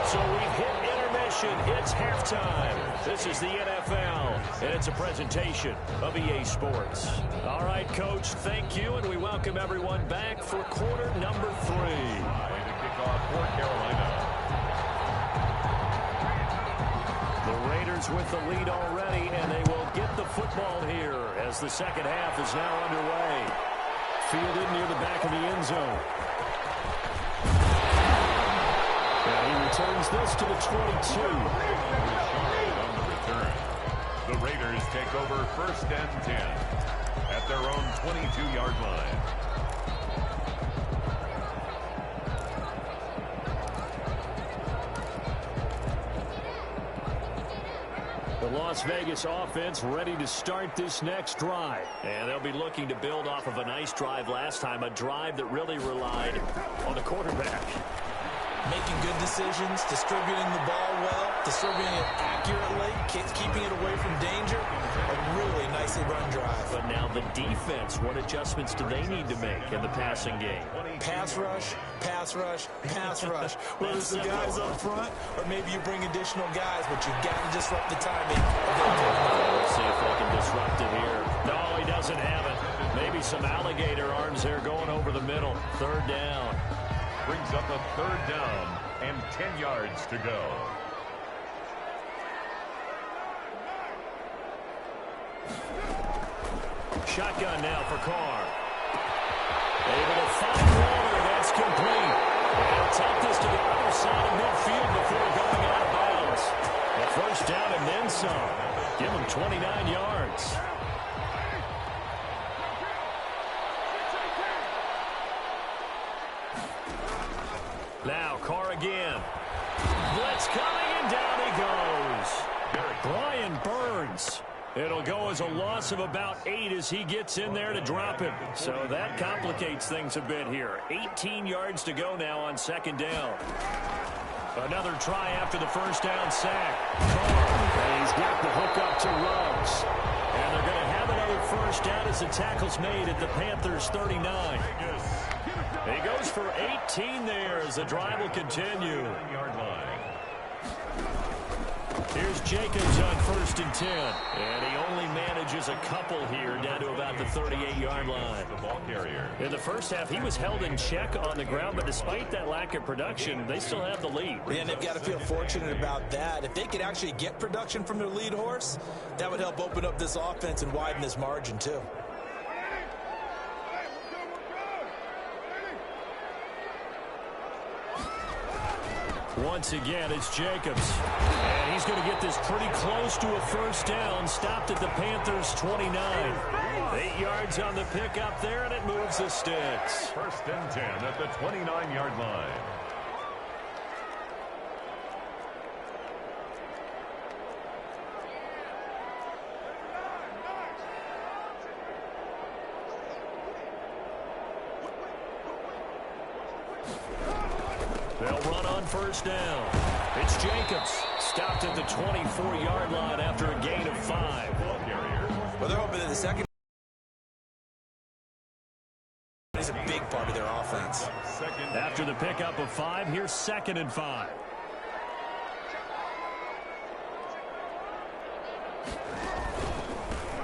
So we've hit intermission. It's halftime. This is the NFL, and it's a presentation of EA Sports. All right, Coach, thank you, and we welcome everyone back for quarter number 3. To kick off for Carolina. The Raiders with the lead already, and they will get the football here as the second half is now underway. Fielded near the back of the end zone. And he returns this to the 22. On the return. The Raiders take over first and 10 at their own 22-yard line. The Las Vegas offense ready to start this next drive. And they'll be looking to build off of a nice drive last time, a drive that really relied on the quarterback. Making good decisions, distributing the ball well, distributing it accurately, keeping it away from danger. A really nicely run drive. But now the defense, what adjustments do they need to make in the passing game? Pass rush, pass rush, pass rush. Whether it's the guys up front or maybe you bring additional guys, but you've got to disrupt the timing. Let's see if they can disrupt it here. No, he doesn't have it. Maybe some alligator arms there going over the middle. Third down. Brings up a third down and 10 yards to go. Shotgun now for Carr. Able to find Water. That's complete. They'll take this to the other side of midfield before going out of bounds. A first down and then some. Give him 29 yards. Now Carr again. Blitz coming, and down he goes. Brian Burns. It'll go as a loss of about 8 as he gets in there to drop him. So that complicates things a bit here. 18 yards to go now on second down. Another try after the first down sack. And he's got the hook up to Ruggs. And they're going to have another first down as the tackle's made at the Panthers' 39. He goes for 18 there as the drive will continue. Here's Jacobs on first and 10. And he only manages a couple here down to about the 38-yard line. The ball carrier. In the first half, he was held in check on the ground, but despite that lack of production, they still have the lead. And they've got to feel fortunate about that. If they could actually get production from their lead horse, that would help open up this offense and widen this margin too. Once again, it's Jacobs. And he's going to get this pretty close to a first down. Stopped at the Panthers' 29. 8 yards on the pickup there, and it moves the sticks. First and 10 at the 29-yard line. They'll run on first down. It's Jacobs. Stopped at the 24-yard line after a gain of 5. Well, they're hoping that the second is a big part of their offense. After the pickup of 5, here's second and 5.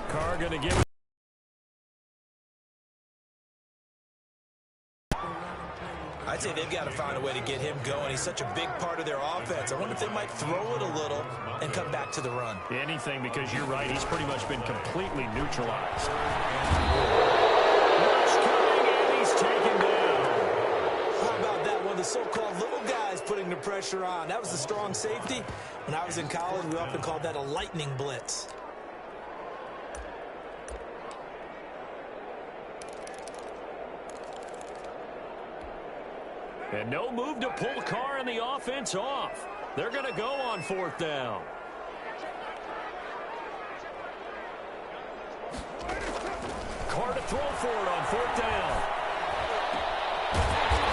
Carr going to give it. I'd say they've got to find a way to get him going. He's such a big part of their offense. I wonder if they might throw it a little and come back to the run. Anything, because you're right. He's pretty much been completely neutralized. Rush coming, and he's taken down. How about that? One of the so-called little guys putting the pressure on. That was the strong safety. When I was in college, we often called that a lightning blitz. And no move to pull Carr and the offense off. They're going to go on 4th down. Carr to throw for it on 4th down.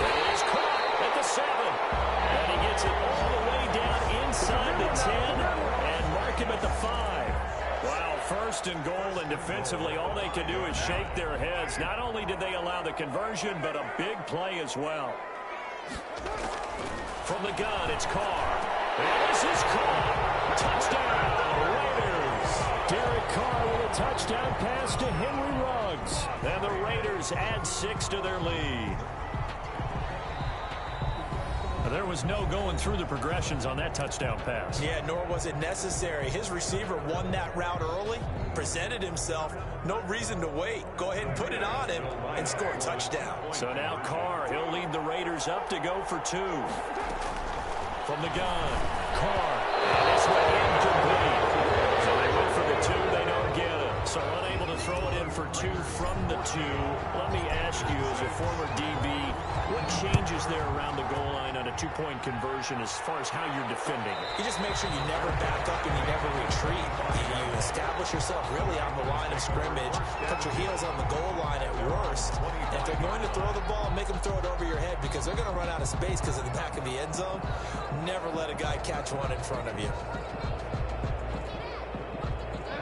It is caught at the 7. And he gets it all the way down inside the 10 and mark him at the 5. Wow, 1st and goal, and defensively all they can do is shake their heads. Not only did they allow the conversion, but a big play as well. From the gun, it's Carr. And this is Carr. Touchdown, Raiders. Derek Carr with a touchdown pass to Henry Ruggs. And the Raiders add 6 to their lead. There was no going through the progressions on that touchdown pass. Yeah, nor was it necessary. His receiver won that route early, presented himself. No reason to wait. Go ahead and put it on him and score a touchdown. So now Carr, he'll lead the Raiders up to go for 2. From the gun, Carr, and this one incomplete. So they went for the 2, they don't get it. So unable to throw it in for 2 from the 2. Let me ask you, as a former DB, what changes there around the goal line on a 2-point conversion as far as how you're defending it? You just make sure you never back up and you never retreat. You establish yourself really on the line of scrimmage, put your heels on the goal line at worst. And if they're going to throw the ball, make them throw it over your head because they're going to run out of space because of the back of the end zone. Never let a guy catch one in front of you.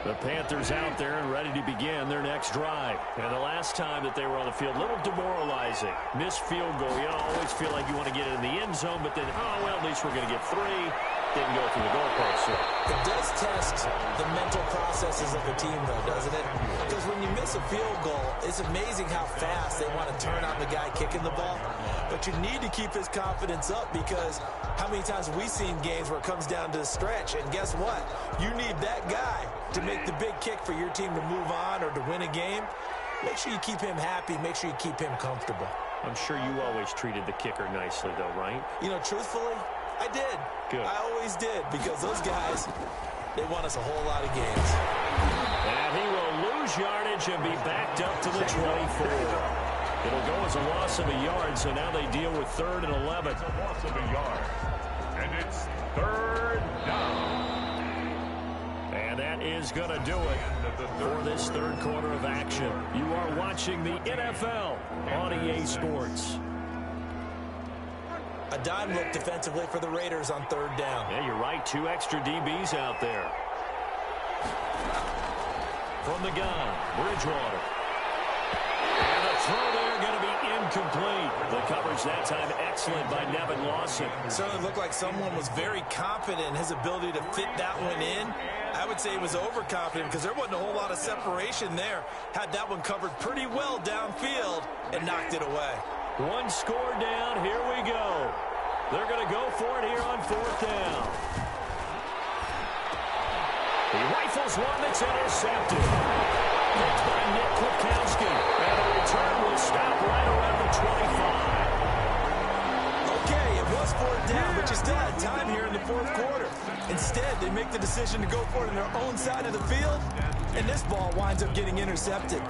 The Panthers out there and ready to begin their next drive. And the last time that they were on the field, a little demoralizing. Missed field goal. You always feel like you want to get it in the end zone, but then, oh, well, at least we're going to get 3. Didn't go through the goalpost. So it does test the mental processes of a team, though, doesn't it? Because when you miss a field goal, it's amazing how fast they want to turn on the guy kicking the ball. But you need to keep his confidence up because how many times have we seen games where it comes down to the stretch? And guess what? You need that guy to make the big kick for your team to move on or to win a game. Make sure you keep him happy. Make sure you keep him comfortable. I'm sure you always treated the kicker nicely, though, right? You know, truthfully, I did. Good. I always did because those guys, they won us a whole lot of games. And he will lose yardage and be backed up to the 24. It'll go as a loss of a yard, so now they deal with 3rd and 11. It's a loss of a yard. And it's 3rd down. And that is going to do it for this 3rd quarter of action. You are watching the NFL on EA Sports. A dime look defensively for the Raiders on 3rd down. Yeah, you're right. 2 extra DBs out there. From the gun, Bridgewater. And the throw there going to be incomplete. The coverage that time excellent by Nevin Lawson. It certainly looked like someone was very confident in his ability to fit that one in. I would say he was overconfident because there wasn't a whole lot of separation there. Had that one covered pretty well downfield and knocked it away. 1 score down. Here we go. They're going to go for it here on 4th down. He rifles one that's intercepted. Picked by Nick Kwiatkowski. And the return will stop right around the 25. Okay, it was 4th down, but you still had time here in the 4th quarter. Instead, they make the decision to go for it on their own side of the field, and this ball winds up getting intercepted.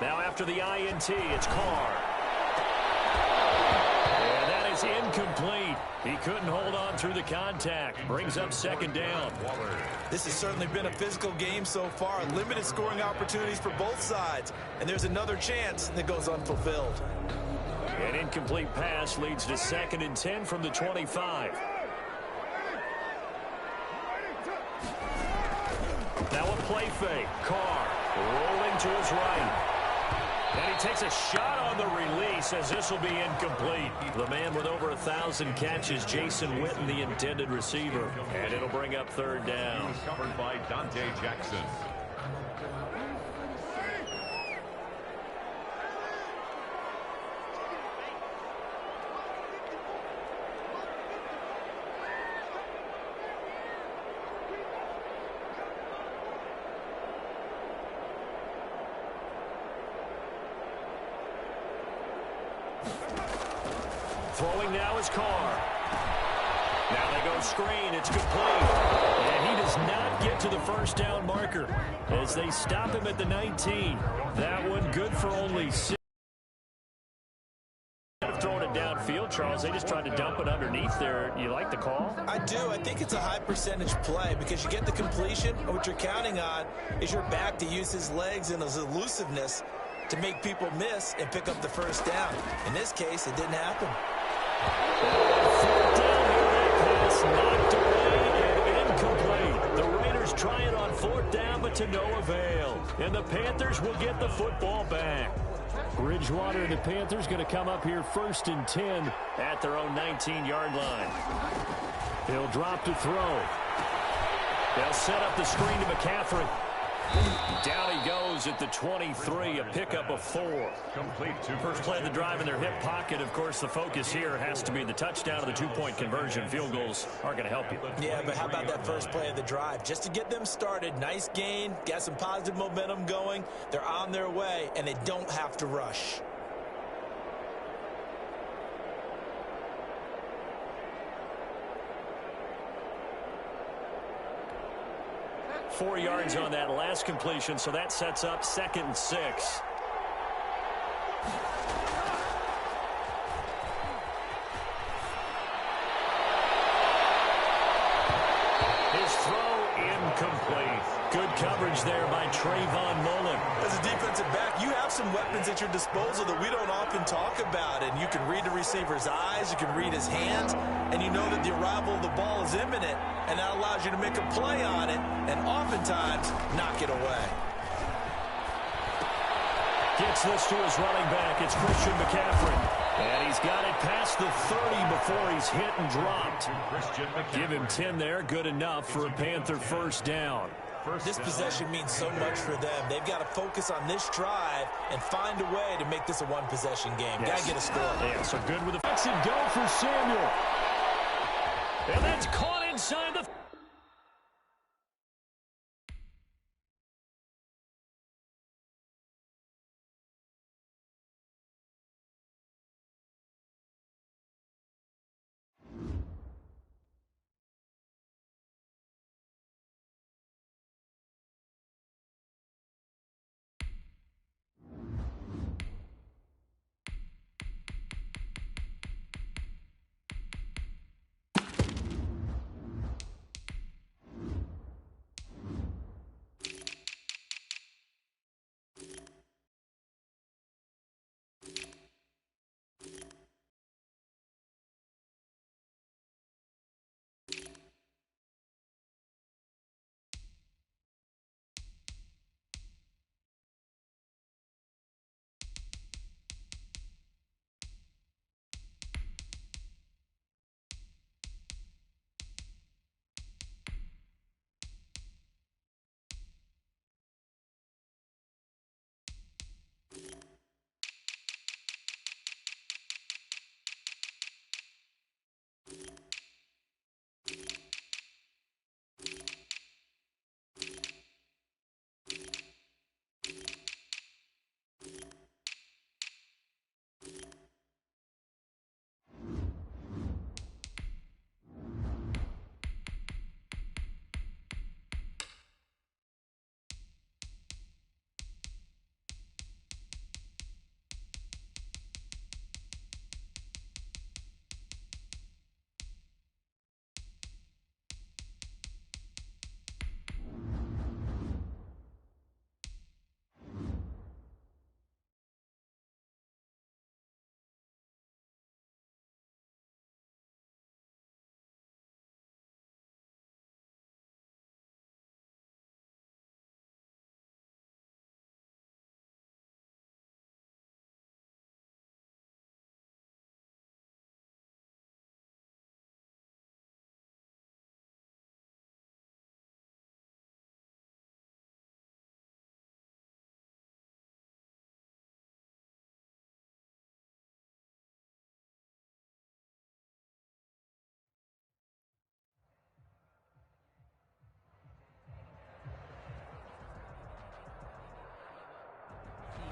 Now after the INT, it's Carr. And that is incomplete. He couldn't hold on through the contact. Brings up 2nd down. This has certainly been a physical game so far. Limited scoring opportunities for both sides. And there's another chance that goes unfulfilled. An incomplete pass leads to 2nd and 10 from the 25. Now a play fake. Carr rolling to his right. And he takes a shot on the release as this will be incomplete. The man with over 1,000 catches, Jason Witten, the intended receiver. And it'll bring up 3rd down. He was covered by Dante Jackson. Throwing now is Carr. Now they go screen. It's complete. And he does does not get to the first down marker as they stop him at the 19. That one good for only 6. Instead of throwing it downfield, Charles, they just tried to dump it underneath there. You like the call? I do. I think it's a high percentage play because you get the completion, and what you're counting on is your back to use his legs and his elusiveness to make people miss and pick up the first down. In this case, it didn't happen. Fourth down here, that pass knocked away and incomplete. The Raiders try it on fourth down, but to no avail. And the Panthers will get the football back. Bridgewater and the Panthers going to come up here 1st and 10 at their own 19-yard line. He'll drop to throw. They'll set up the screen to McCaffrey. Down he goes at the 23, a pickup of 4. Complete to First play of the drive in their hip pocket. Of course, the focus here has to be the touchdown or the 2-point conversion. Field goals aren't going to help you. Yeah, but how about that first play of the drive? Just to get them started, nice gain, got some positive momentum going. They're on their way, and they don't have to rush. Four yards on that last completion, so that sets up 2nd and 6. His throw incomplete. Good coverage there by Trayvon Mullen. As a defensive back, you have some weapons at your disposal that we don't often talk about, and you can read the receiver's eyes, you can read his hands, and you know that the arrival of the ball is imminent, and that allows you to make a play on it and oftentimes knock it away. Gets this to his running back. It's Christian McCaffrey. And he's got it past the 30 before he's hit and dropped. Give him 10 there. Good enough for a Panther first down. This possession means so much for them. They've got to focus on this drive and find a way to make this a one-possession game. Yes. Got to get a score. Yeah, so good with the fix and go for Samuel. And that's caught inside the...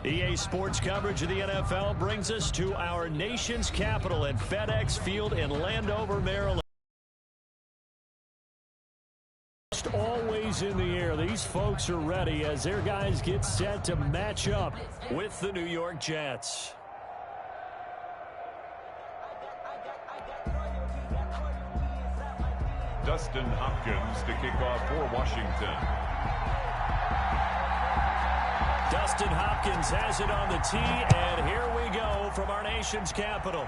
EA Sports coverage of the NFL brings us to our nation's capital at FedEx Field in Landover, Maryland. All is in the air. These folks are ready as their guys get set to match up with the New York Jets. Dustin Hopkins to kick off for Washington. Dustin Hopkins has it on the tee, and here we go from our nation's capital.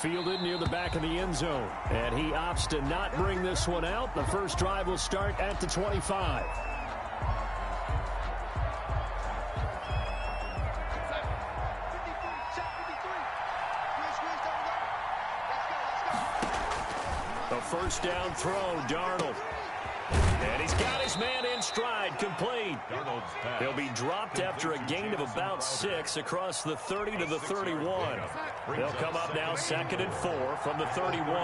Fielded near the back of the end zone, and he opts to not bring this one out. The first drive will start at the 25. The first down throw, Darnold. And he's got his man in stride, complete. He'll be dropped after a gain of about 6 across the 30 to the 31. They'll come up now 2nd and 4 from the 31.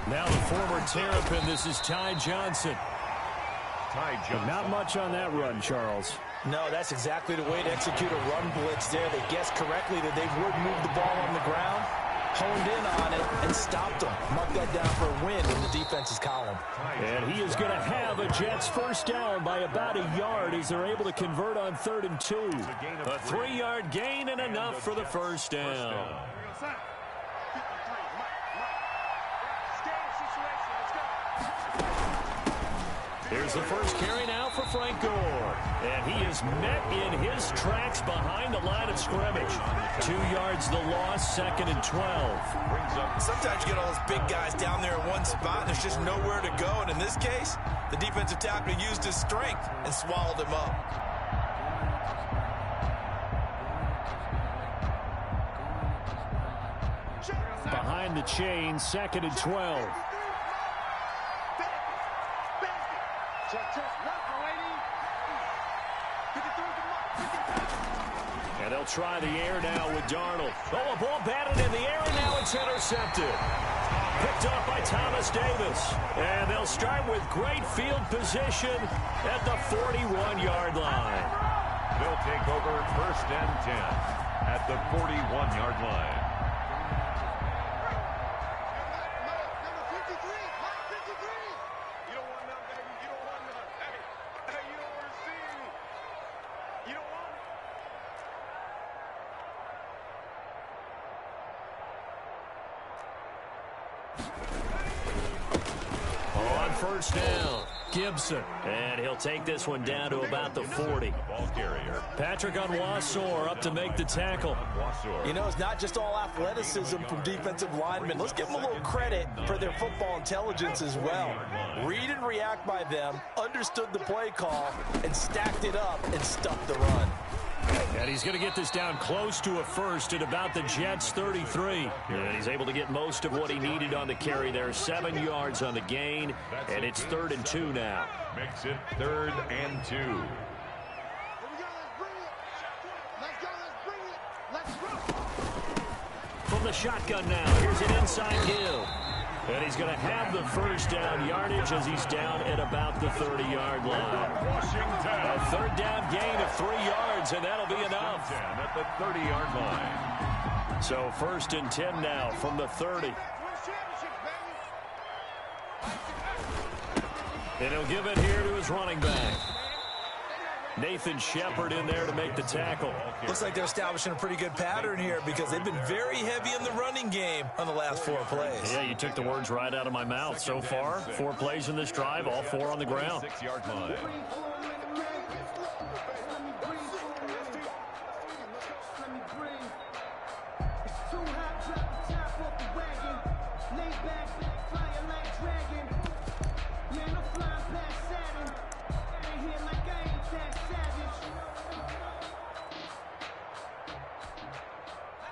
Now the former Terrapin, this is Ty Johnson. Not much on that run, Charles. No, that's exactly the way to execute a run blitz there. They guessed correctly that they would move the ball on the ground, honed in on it, and stopped them. Mark that down for a win in the defense's column. And he is going to have a Jets first down by about a yard as they're able to convert on 3rd and 2. A 3-yard gain and enough for the first down. Here's the first carry now for Frank Gore. And he is met in his tracks behind the line of scrimmage. 2 yards the loss, 2nd and 12. Sometimes you get all those big guys down there in one spot, and there's just nowhere to go. And in this case, the defensive tackle used his strength and swallowed him up. Behind the chain, 2nd and 12. And they'll try the air now with Darnold. Oh, a ball batted in the air, and now it's intercepted. Picked up by Thomas Davis. And they'll start with great field position at the 41-yard line. They'll take over 1st and 10 at the 41-yard line. First down, Gibson. And he'll take this one down to about the 40. Ball carrier. Patrick Onwuasor up to make the tackle. You know, it's not just all athleticism from defensive linemen. Let's give them a little credit for their football intelligence as well. Read and react by them, understood the play call, and stacked it up and stuffed the run. And he's going to get this down close to a first at about the Jets' 33. And he's able to get most of what he needed on the carry there. 7 yards on the gain, and it's 3rd and 2 now. Makes it 3rd and 2. From the shotgun now, here's an inside Hill. And he's going to have the first down yardage as he's down at about the 30-yard line. A 3rd down gain of 3 yards, and that'll be enough. At the 30-yard line. So 1st and 10 now from the 30. And he'll give it here to his running back. Nathan Shepard in there to make the tackle. Looks like they're establishing a pretty good pattern here because they've been very heavy in the running game on the last 4 plays. Yeah, you took the words right out of my mouth. So far, 4 plays in this drive, all 4 on the ground. 6-yard line.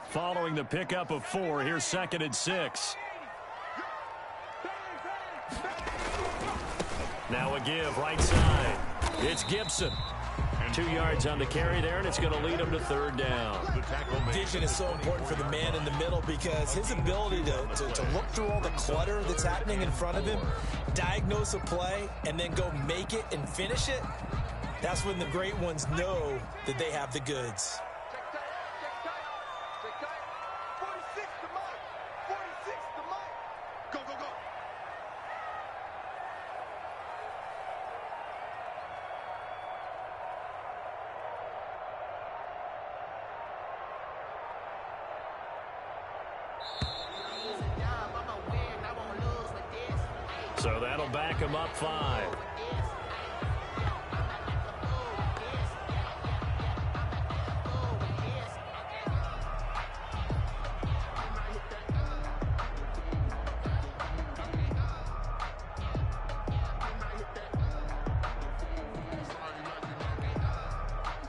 Following the pickup of 4, here's 2nd and 6. Now a give right side. It's Gibson. 2 yards on the carry there, and it's going to lead him to 3rd down. Vision is so important for the man in the middle because his ability to look through all the clutter that's happening in front of him, diagnose a play, and then go make it and finish it, that's when the great ones know that they have the goods. Go, go, go. That'll back him up 5.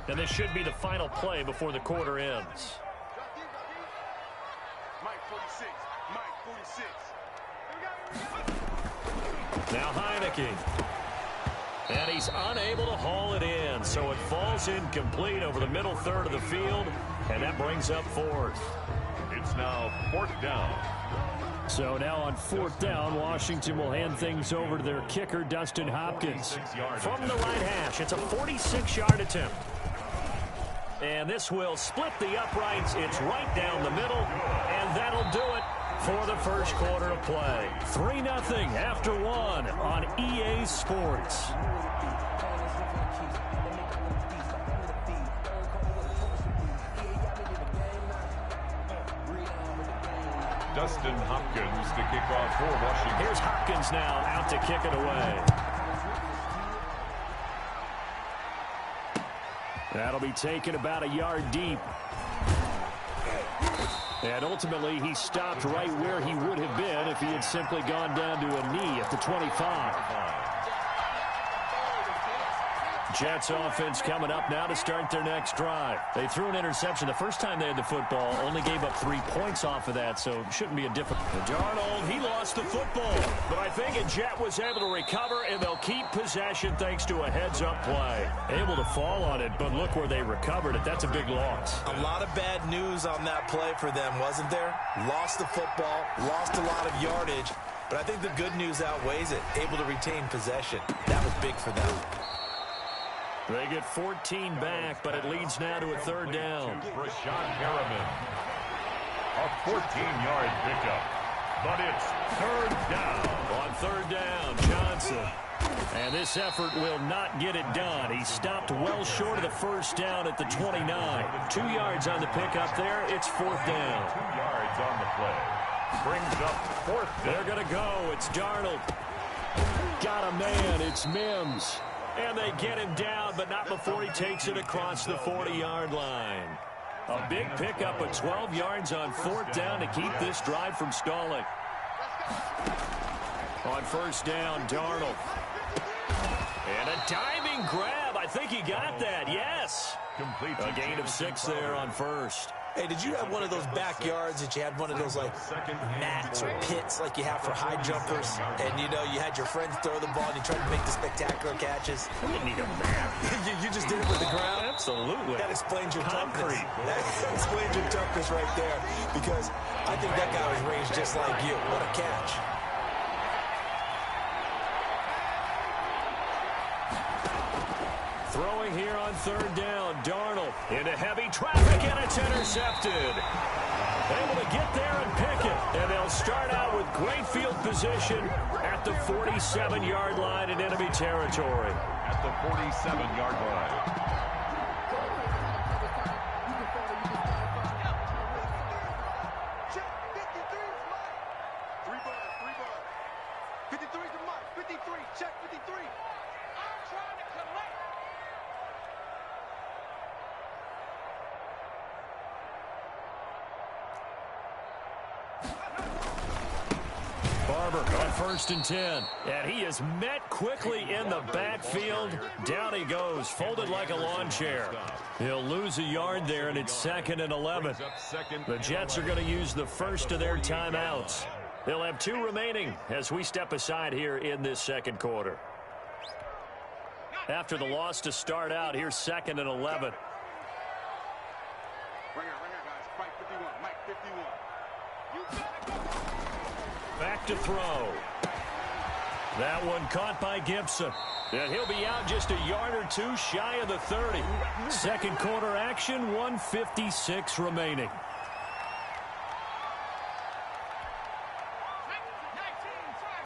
And this should be the final play before the quarter ends. Now Heineke. And he's unable to haul it in, so it falls incomplete over the middle third of the field, and that brings up 4th. It's now 4th down. So now on 4th down, Washington will hand things over to their kicker, Dustin Hopkins. From the right hash, it's a 46-yard attempt. And this will split the uprights. It's right down the middle, and that'll do it for the first quarter of play. 3-0 after 1 on EA Sports. Dustin Hopkins to kick off for Washington. Here's Hopkins now out to kick it away. That'll be taken about a yard deep. And ultimately, he stopped right where he would have been if he had simply gone down to a knee at the 25. Jets offense coming up now to start their next drive. They threw an interception the first time they had the football, only gave up 3 points off of that, so it shouldn't be a difficult. Darnold, he lost the football, but I think a Jet was able to recover, and they'll keep possession thanks to a heads-up play. Able to fall on it, but look where they recovered it. That's a big loss. A lot of bad news on that play for them, wasn't there? Lost the football, lost a lot of yardage, but I think the good news outweighs it. Able to retain possession. That was big for them. They get 14 back, but it leads now to a 3rd down. Rashad Harriman. A 14-yard pickup. But it's 3rd down. On 3rd down, Johnson. And this effort will not get it done. He stopped well short of the first down at the 29. 2 yards on the pickup there. It's 4th down. 2 yards on the play. Brings up 4th down. They're going to go. It's Darnold. Got a man. It's Mims. And they get him down, but not before he takes it across the 40-yard line. A big pickup of 12 yards on 4th down to keep this drive from stalling. On 1st down, Darnold. And a diving grab. I think he got that. Yes. Complete. A gain of 6 there on 1st. Hey, did you have one of those backyards that you had one of those, like, mats or pits like you have for high jumpers? And, you know, you had your friends throw the ball and you tried to make the spectacular catches? We didn't need a mat. you just did it with the ground? Absolutely. That explains your concrete. That explains your toughness right there. Because I think that guy was raised just like you. What a catch. Throwing here on 3rd down, Darnold into heavy traffic, and it's intercepted. Able to get there and pick it, and they'll start out with great field position at the 47-yard line in enemy territory. At the 47-yard line. Barber on 1st and 10. And he is met quickly in the backfield. Down he goes, folded like a lawn chair. He'll lose a yard there, and it's 2nd and 11. The Jets are going to use the first of their timeouts. They'll have 2 remaining as we step aside here in this 2nd quarter. After the loss to start out, here's 2nd and 11. Right here, guys. Mike 51. Mike 51. Back to throw. That one caught by Gibson. And he'll be out just a yard or 2 shy of the 30. 2nd quarter action, 1:56 remaining.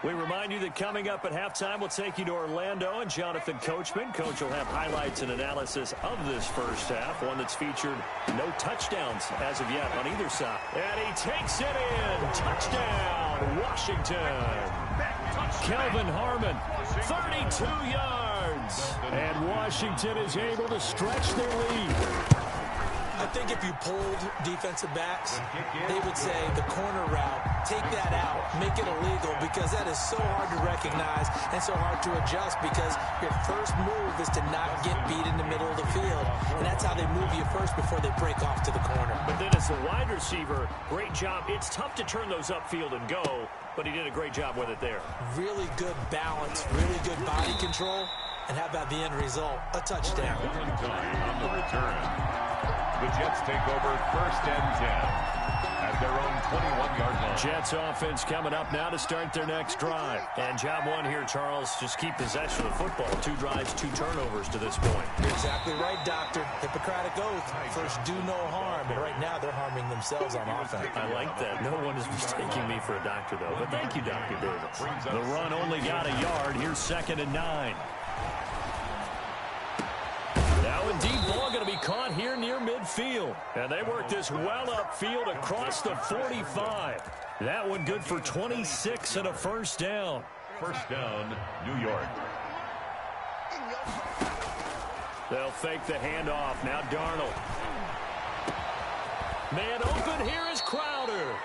We remind you that coming up at halftime, we'll take you to Orlando and Jonathan Coachman. Coach will have highlights and analysis of this first half, one that's featured no touchdowns as of yet on either side. And he takes it in. Touchdown, Washington. Kelvin Harmon, 32 yards. And Washington is able to stretch their lead. I think if you polled defensive backs, they would say the corner route, take that out, make it illegal, because that is so hard to recognize and so hard to adjust, because your first move is to not get beat in the middle of the field, and that's how they move you first before they break off to the corner. But then as a wide receiver, great job. It's tough to turn those upfield and go, but he did a great job with it there. Really good balance, really good body control, and how about the end result? A touchdown. One time on the return. The Jets take over 1st and 10 at their own 21-yard line. Jets offense coming up now to start their next drive. And job one here, Charles, just keep possession of the football. 2 drives, 2 turnovers to this point. You're exactly right, Doctor. Hippocratic oath. First, do no harm. And right now, they're harming themselves on offense. I like that. No one is mistaking me for a doctor, though. But thank you, Dr. Davis. The run only got a yard. Here's 2nd and 9. Now a deep ball going to be caught here near midfield. And they work this well upfield across the 45. That one good for 26 and a first down. First down, New York. They'll fake the handoff. Now Darnold. Man open here is Crowder.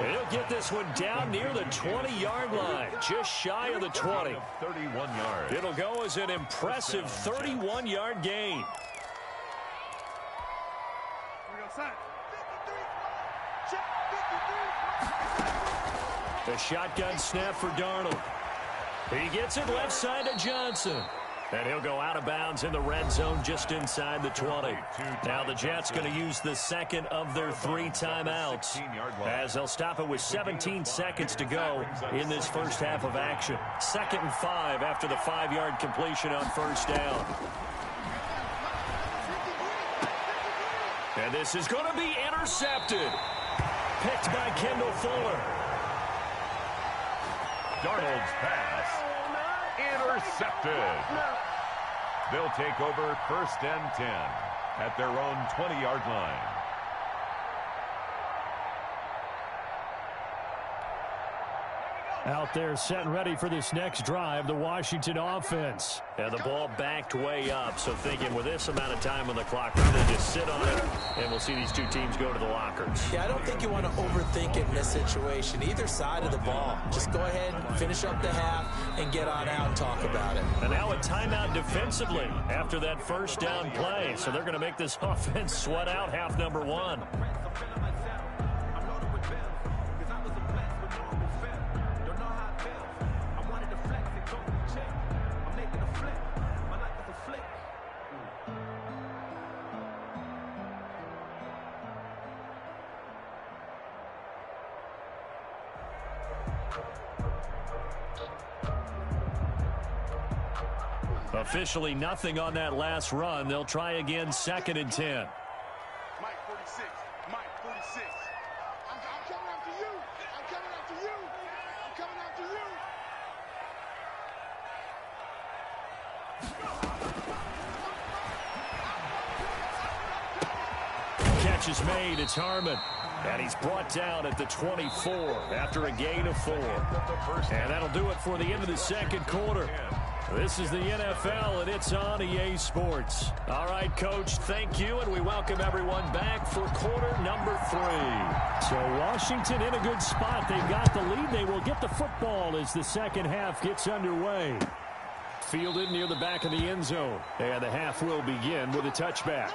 He'll get this one down near the 20-yard line, just shy of the 20. 31 yards. It'll go as an impressive 31-yard gain. The shotgun snap for Darnold. He gets it left side to Johnson. And he'll go out of bounds in the red zone just inside the 20. Now the Jets going to use the second of their 3 timeouts as they'll stop it with 17 seconds to go in this first half of action. 2nd and 5 after the 5-yard completion on first down. And this is going to be intercepted. Picked by Kendall Fuller. Darnold's pass. Intercepted. They'll take over 1st and 10 at their own 20-yard line. Out there set and ready for this next drive, the Washington offense. And the ball backed way up, so thinking with this amount of time on the clock, rather just sit on it, and we'll see these 2 teams go to the lockers. Yeah, I don't think you want to overthink it in this situation. Either side of the ball. Just go ahead, finish up the half, and get on out and talk about it. And now a timeout defensively after that first down play. So they're going to make this offense sweat out half number 1. Officially nothing on that last run. They'll try again, 2nd and 10. Mike 46. Mike 46. I'm coming after you. I'm coming after you. I'm coming after you. Catch is made. It's Harmon. And he's brought down at the 24 after a gain of 4. And that'll do it for the end of the second quarter. This is the NFL, and it's on EA Sports. All right, Coach, thank you, and we welcome everyone back for quarter number 3. So Washington in a good spot. They've got the lead. They will get the football as the second half gets underway. Fielded near the back of the end zone. And the half will begin with a touchback.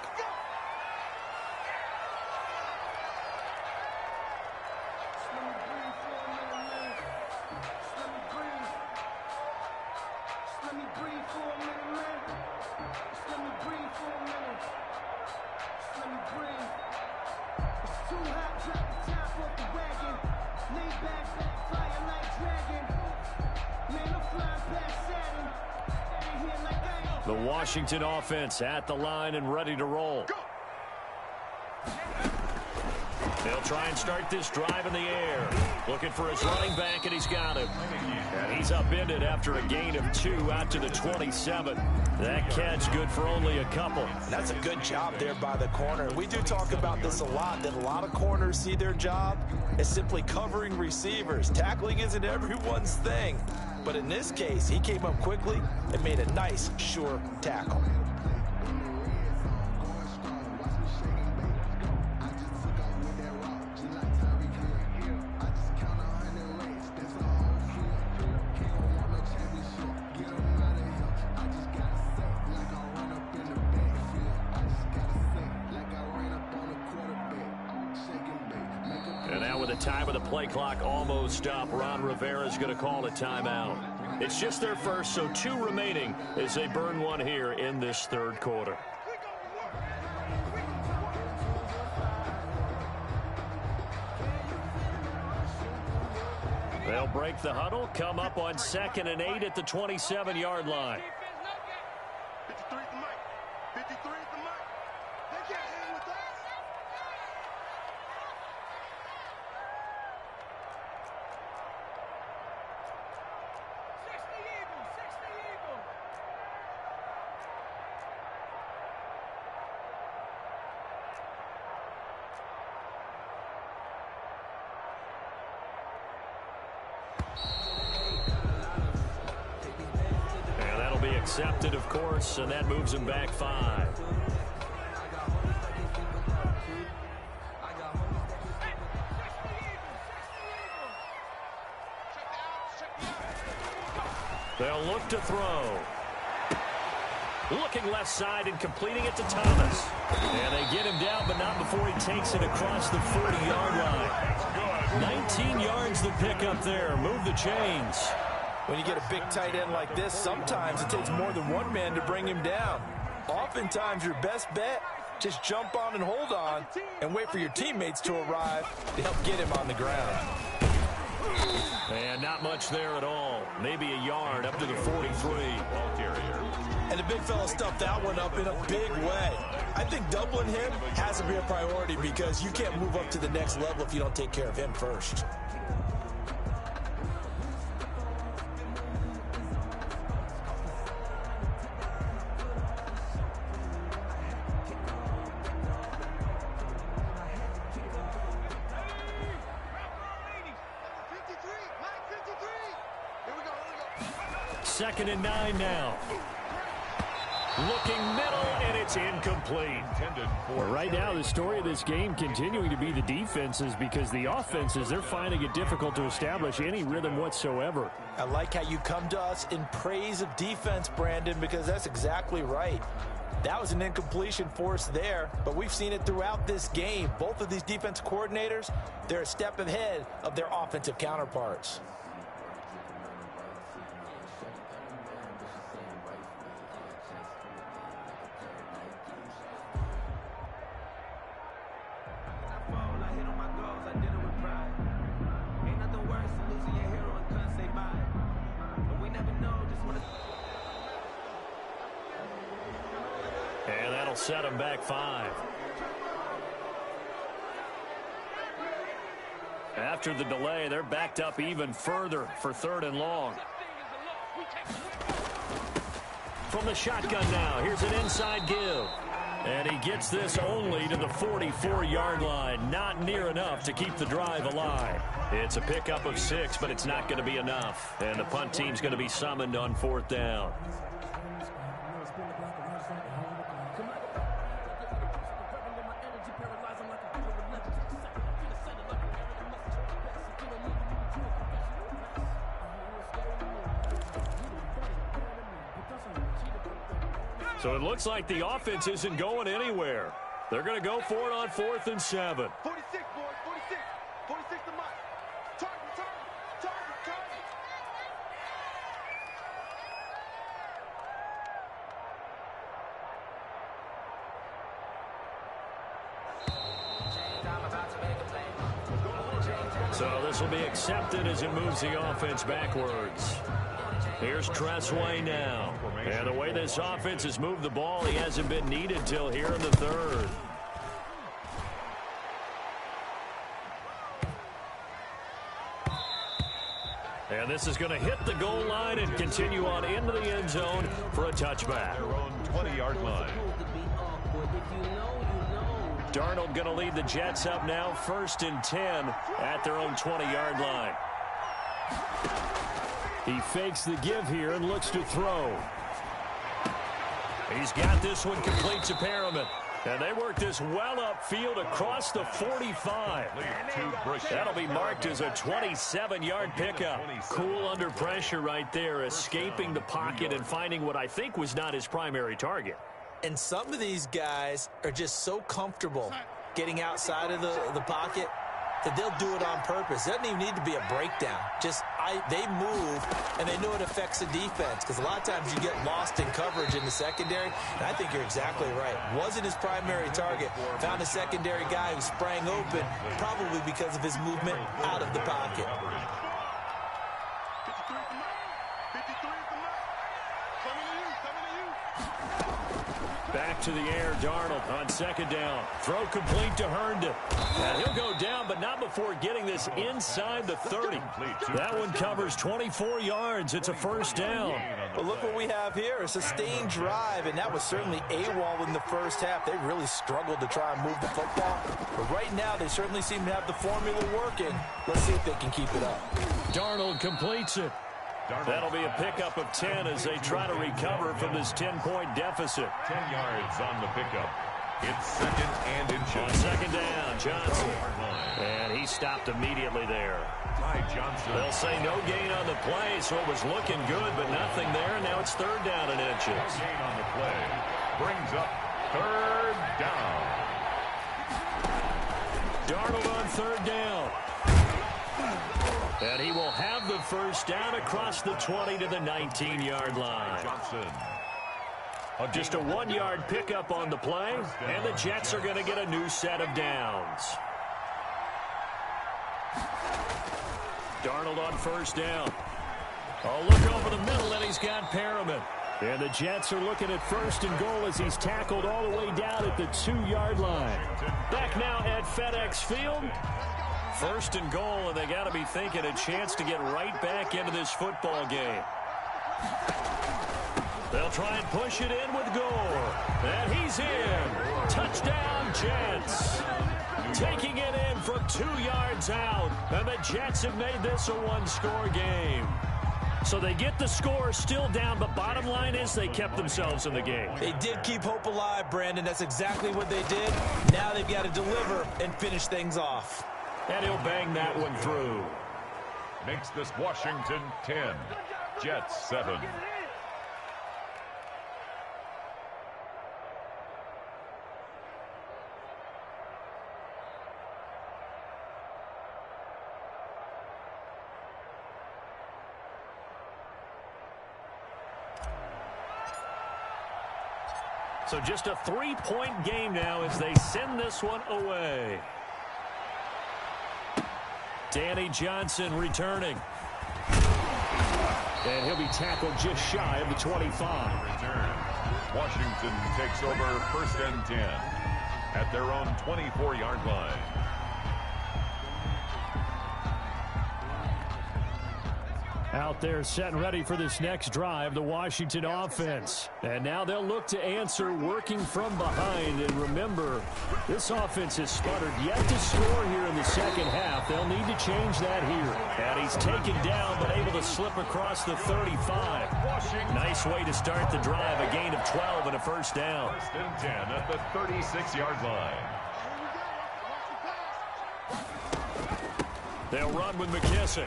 The Washington offense at the line and ready to roll. They'll try and start this drive in the air. Looking for his running back, and he's got him. And he's upended after a gain of 2 out to the 27. That catch good for only a couple. That's a good job there by the corner. We do talk about this a lot, that a lot of corners see their job as simply covering receivers. Tackling isn't everyone's thing. But in this case, he came up quickly and made a nice, sure tackle. Time of the play clock almost up. Ron Rivera's going to call a timeout. It's just their first, so 2 remaining as they burn 1 here in this third quarter. They'll break the huddle, come up on 2nd and 8 at the 27-yard line. 53 is the mic. 53 is the mic. They can't hang with us. Accepted, of course, and that moves him back 5. They'll look to throw. Looking left side and completing it to Thomas. And they get him down, but not before he takes it across the 40-yard line. 19 yards the pick up there. Move the chains. When you get a big tight end like this, sometimes it takes more than one man to bring him down. Oftentimes, your best bet, just jump on and hold on and wait for your teammates to arrive to help get him on the ground. And not much there at all. Maybe a yard up to the 43. Ball carrier. And the big fella stuffed that one up in a big way. I think doubling him has to be a priority because you can't move up to the next level if you don't take care of him first. Second and 9 now. Looking middle, and it's incomplete. Right now, the story of this game continuing to be the defenses because the offenses, they're finding it difficult to establish any rhythm whatsoever. I like how you come to us in praise of defense, Brandon, because that's exactly right. That was an incompletion forced there, but we've seen it throughout this game. Both of these defense coordinators, they're a step ahead of their offensive counterparts. And that'll set them back 5. After the delay, they're backed up even further for 3rd and long. From the shotgun now, here's an inside give. And he gets this only to the 44-yard line. Not near enough to keep the drive alive. It's a pickup of 6, but it's not going to be enough. And the punt team's going to be summoned on 4th down. So it looks like the offense isn't going anywhere. They're going to go for it on 4th and 7. 46, boys, 46. 46 to Mike. Target. So this will be accepted as it moves the offense backwards. Here's Tressway now. And the way this offense has moved the ball, he hasn't been needed till here in the 3rd. And this is going to hit the goal line and continue on into the end zone for a touchback. Their own 20-yard line. Darnold going to lead the Jets up now, 1st and 10 at their own 20-yard line. He fakes the give here and looks to throw. He's got this one complete to Perriman. And they work this well upfield across the 45. That'll be marked as a 27-yard pickup. Cool under pressure right there, escaping the pocket and finding what I think was not his primary target. And some of these guys are just so comfortable getting outside of the pocket that they'll do it on purpose. It doesn't even need to be a breakdown. They move, and they know it affects the defense, because a lot of times you get lost in coverage in the secondary, and I think you're exactly right. Wasn't his primary target. Found a secondary guy who sprang open, probably because of his movement out of the pocket. 53 at the mark. 53 at the mark. Coming to you. Coming to you. Back to the air, Darnold on 2nd down. Throw complete to Herndon. And he'll go down, but not before getting this inside the 30. That one covers 24 yards. It's a 1st down. But look what we have here, a sustained drive, and that was certainly AWOL in the first half. They really struggled to try and move the football. But right now, they certainly seem to have the formula working. Let's see if they can keep it up. Darnold completes it. That'll be a pickup of 10 as they try to recover from this 10-point deficit. 10 yards on the pickup. It's 2nd and inches. On 2nd down, Johnson. And he stopped immediately there. Ty Johnson. They'll say no gain on the play, so it was looking good, but nothing there. Now it's 3rd down and inches. No gain on the play. Brings up 3rd down. Darnold on 3rd down. And he will have the 1st down across the 20 to the 19-yard line. Johnson. Just a 1-yard pickup on the play, and the Jets are going to get a new set of downs. Darnold on 1st down. Oh, look over the middle, and he's got Perriman. And the Jets are looking at 1st and goal as he's tackled all the way down at the 2-yard line. Back now at FedEx Field. 1st and goal, and they got to be thinking a chance to get right back into this football game. They'll try and push it in with Gore. And he's in. Touchdown, Jets. Taking it in from 2 yards out. And the Jets have made this a one-score game. So they get the score still down, but bottom line is they kept themselves in the game. They did keep hope alive, Brandon. That's exactly what they did. Now they've got to deliver and finish things off. And he'll bang that one through. Makes this Washington 10. Jets 7. So just a 3-point game now as they send this one away. Danny Johnson returning. And he'll be tackled just shy of the 25. Return. Washington takes over 1st and 10 at their own 24-yard line. Out there set and ready for this next drive, the Washington offense. And now they'll look to answer working from behind. And remember, this offense has sputtered yet to score here in the second half. They'll need to change that here. And he's taken down but able to slip across the 35. Nice way to start the drive, a gain of 12 and a 1st down. 1st and 10 at the 36-yard line. They'll run with McKissick.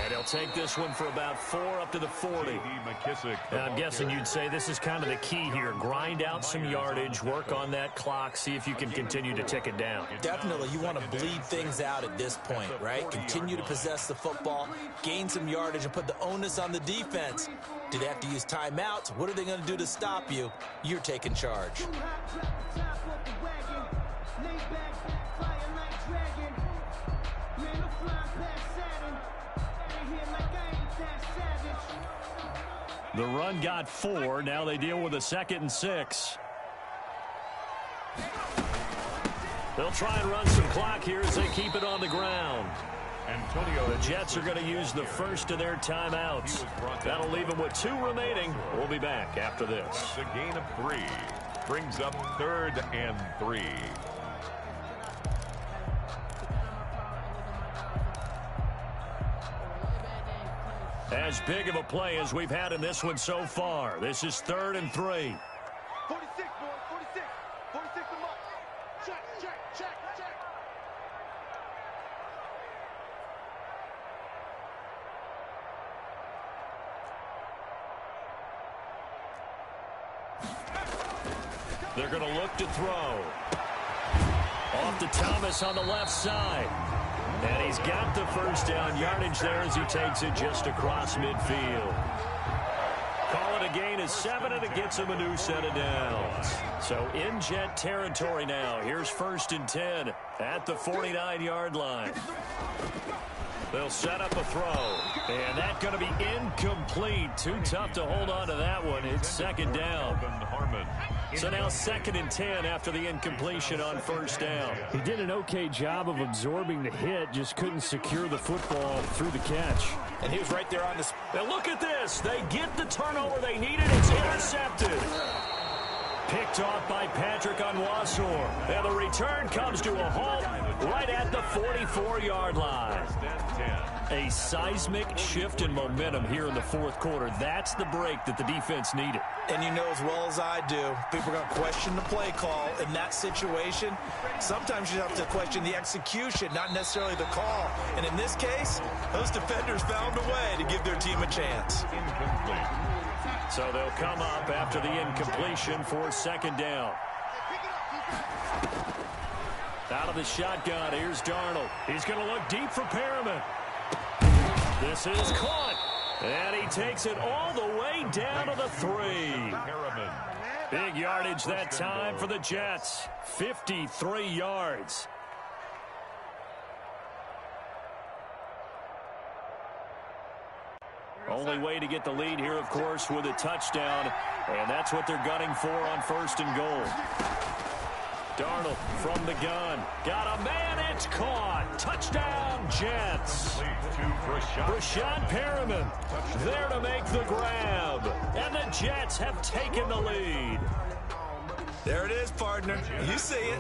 And he'll take this one for about 4 up to the 40. McKissick. Now, I'm guessing you'd say this is kind of the key here. Grind out some yardage, work on that clock, see if you can continue to tick it down. Definitely, you want to bleed things out at this point, right? Continue to possess the football, gain some yardage, and put the onus on the defense. Do they have to use timeouts? What are they going to do to stop you? You're taking charge. The run got 4. Now they deal with a 2nd and 6. They'll try and run some clock here as they keep it on the ground. The Jets are going to use the first of their timeouts. That'll leave them with 2 remaining. We'll be back after this. It's a gain of 3. Brings up 3rd and 3. As big of a play as we've had in this one so far. This is 3rd and 3. 46, boys, 46. 46 them up. Check, check, check, check. They're going to look to throw. Off to Thomas on the left side. And he's got the first down yardage there as he takes it just across midfield. Call it a gain of 7, and it gets him a new set of downs. So in Jet territory now. Here's 1st and 10 at the 49-yard line. They'll set up a throw. And that's going to be incomplete. Too tough to hold on to that one. It's 2nd down. So now 2nd and 10 after the incompletion on 1st down. He did an okay job of absorbing the hit, just couldn't secure the football through the catch. And he was right there on this. Now look at this. They get the turnover they needed. It's intercepted. Picked off by Patrick Onwuasor. And the return comes to a halt right at the 44-yard line. A seismic shift in momentum here in the 4th quarter. That's the break that the defense needed. And you know as well as I do, people are going to question the play call in that situation. Sometimes you have to question the execution, not necessarily the call. And in this case, those defenders found a way to give their team a chance. So they'll come up after the incompletion for 2nd down. Out of the shotgun, here's Darnold. He's going to look deep for Perriman. This is caught. And he takes it all the way down to the 3. Big yardage that time for the Jets. 53 yards. Only way to get the lead here, of course, with a touchdown. And that's what they're gunning for on 1st and goal. Darnold from the gun. Got a man. It's caught. Touchdown, Jets. Brashad Perriman there to make the grab. And the Jets have taken the lead. There it is, partner. You see it.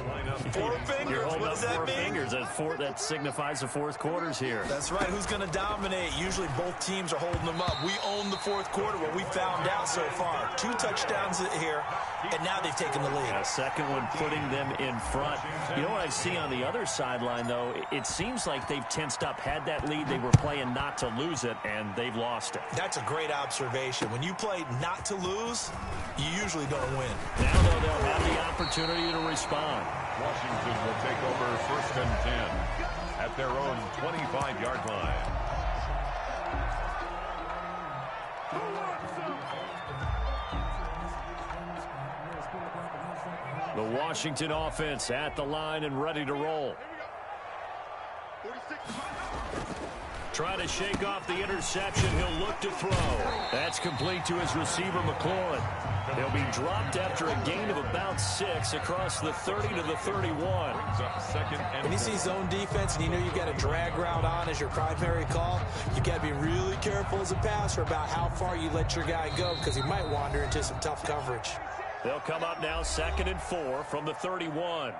4 fingers. What does that mean? 4 fingers. That signifies the 4th quarter's here. That's right. Who's going to dominate? Usually both teams are holding them up. We own the 4th quarter, what we found out so far. 2 touchdowns here, and now they've taken the lead. A second one putting them in front. You know what I see on the other sideline, though? It seems like they've tensed up, had that lead. They were playing not to lose it, and they've lost it. That's a great observation. When you play not to lose, you usually don't win. Now, though, they'll have the opportunity to respond. Washington will take over 1st and 10 at their own 25-yard line. The Washington offense at the line and ready to roll. Trying to shake off the interception. He'll look to throw. That's complete to his receiver, McLaurin. He'll be dropped after a gain of about 6 across the 30 to the 31. When you see zone defense and you know you've got a drag route on as your primary call, you've got to be really careful as a passer about how far you let your guy go because he might wander into some tough coverage. They'll come up now 2nd and 4 from the 31.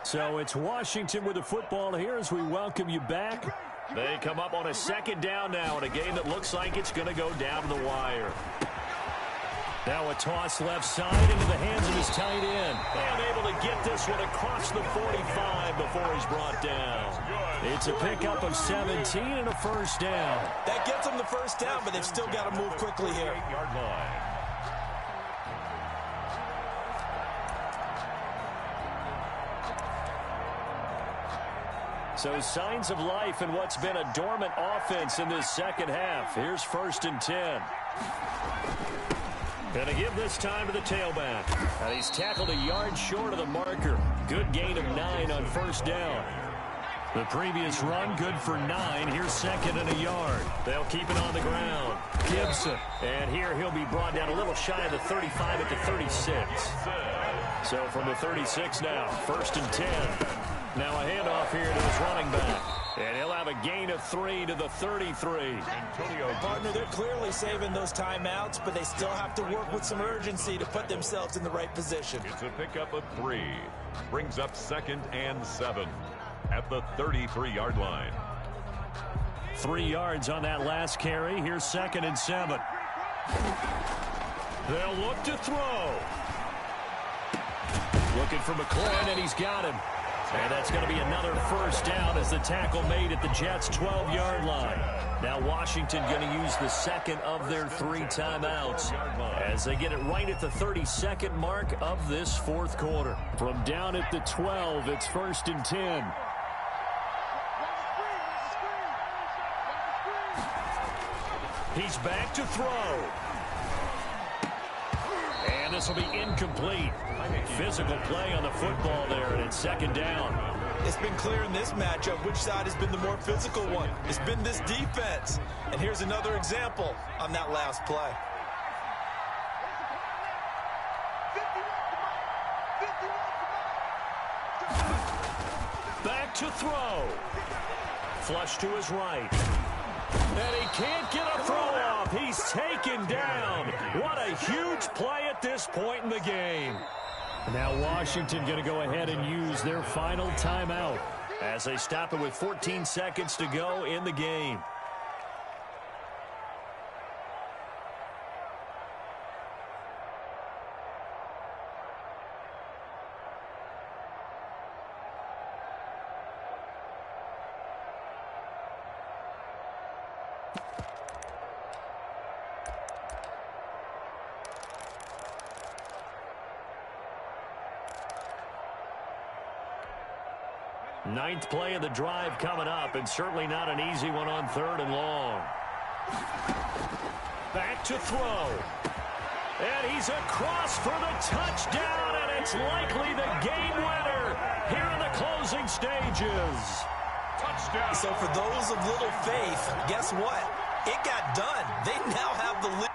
So it's Washington with the football here as we welcome you back. They come up on a 2nd down now in a game that looks like it's going to go down to the wire. Now a toss left side into the hands of his tight end. And able to get this one across the 45 before he's brought down. It's a pickup of 17 and a 1st down. That gets them the 1st down, but they've still got to move quickly here. So signs of life in what's been a dormant offense in this 2nd half. Here's 1st and 10. Going to give this time to the tailback. And he's tackled a yard short of the marker. Good gain of 9 on 1st down. The previous run, good for 9. Here's 2nd and a yard. They'll keep it on the ground. Gibson. And here he'll be brought down a little shy of the 35 at the 36. So from the 36 now, 1st and 10. Now a handoff here to his running back. And he'll have a gain of 3 to the 33. Partner, they're clearly saving those timeouts, but they still have to work with some urgency to put themselves in the right position. It's a pickup of 3. Brings up 2nd and 7 at the 33-yard line. 3 yards on that last carry. Here's 2nd and 7. They'll look to throw. Looking for McLaurin, and he's got him. And that's going to be another first down as the tackle made at the Jets' 12-yard line. Now Washington going to use the second of their 3 timeouts as they get it right at the 32nd mark of this 4th quarter. From down at the 12, it's 1st and 10. He's back to throw. And this will be incomplete. Physical play on the football there, and it's 2nd down. It's been clear in this matchup which side has been the more physical one. It's been this defense. And here's another example on that last play. Back to throw. Flush to his right. And he can't get a throw off. He's taken down. What a huge play at this point in the game. Now Washington going to go ahead and use their final timeout as they stop it with 14 seconds to go in the game. Ninth play of the drive coming up, and certainly not an easy one on 3rd and long. Back to throw. And he's across for the touchdown, and it's likely the game winner here in the closing stages. Touchdown. So for those of little faith, guess what? It got done. They now have the lead.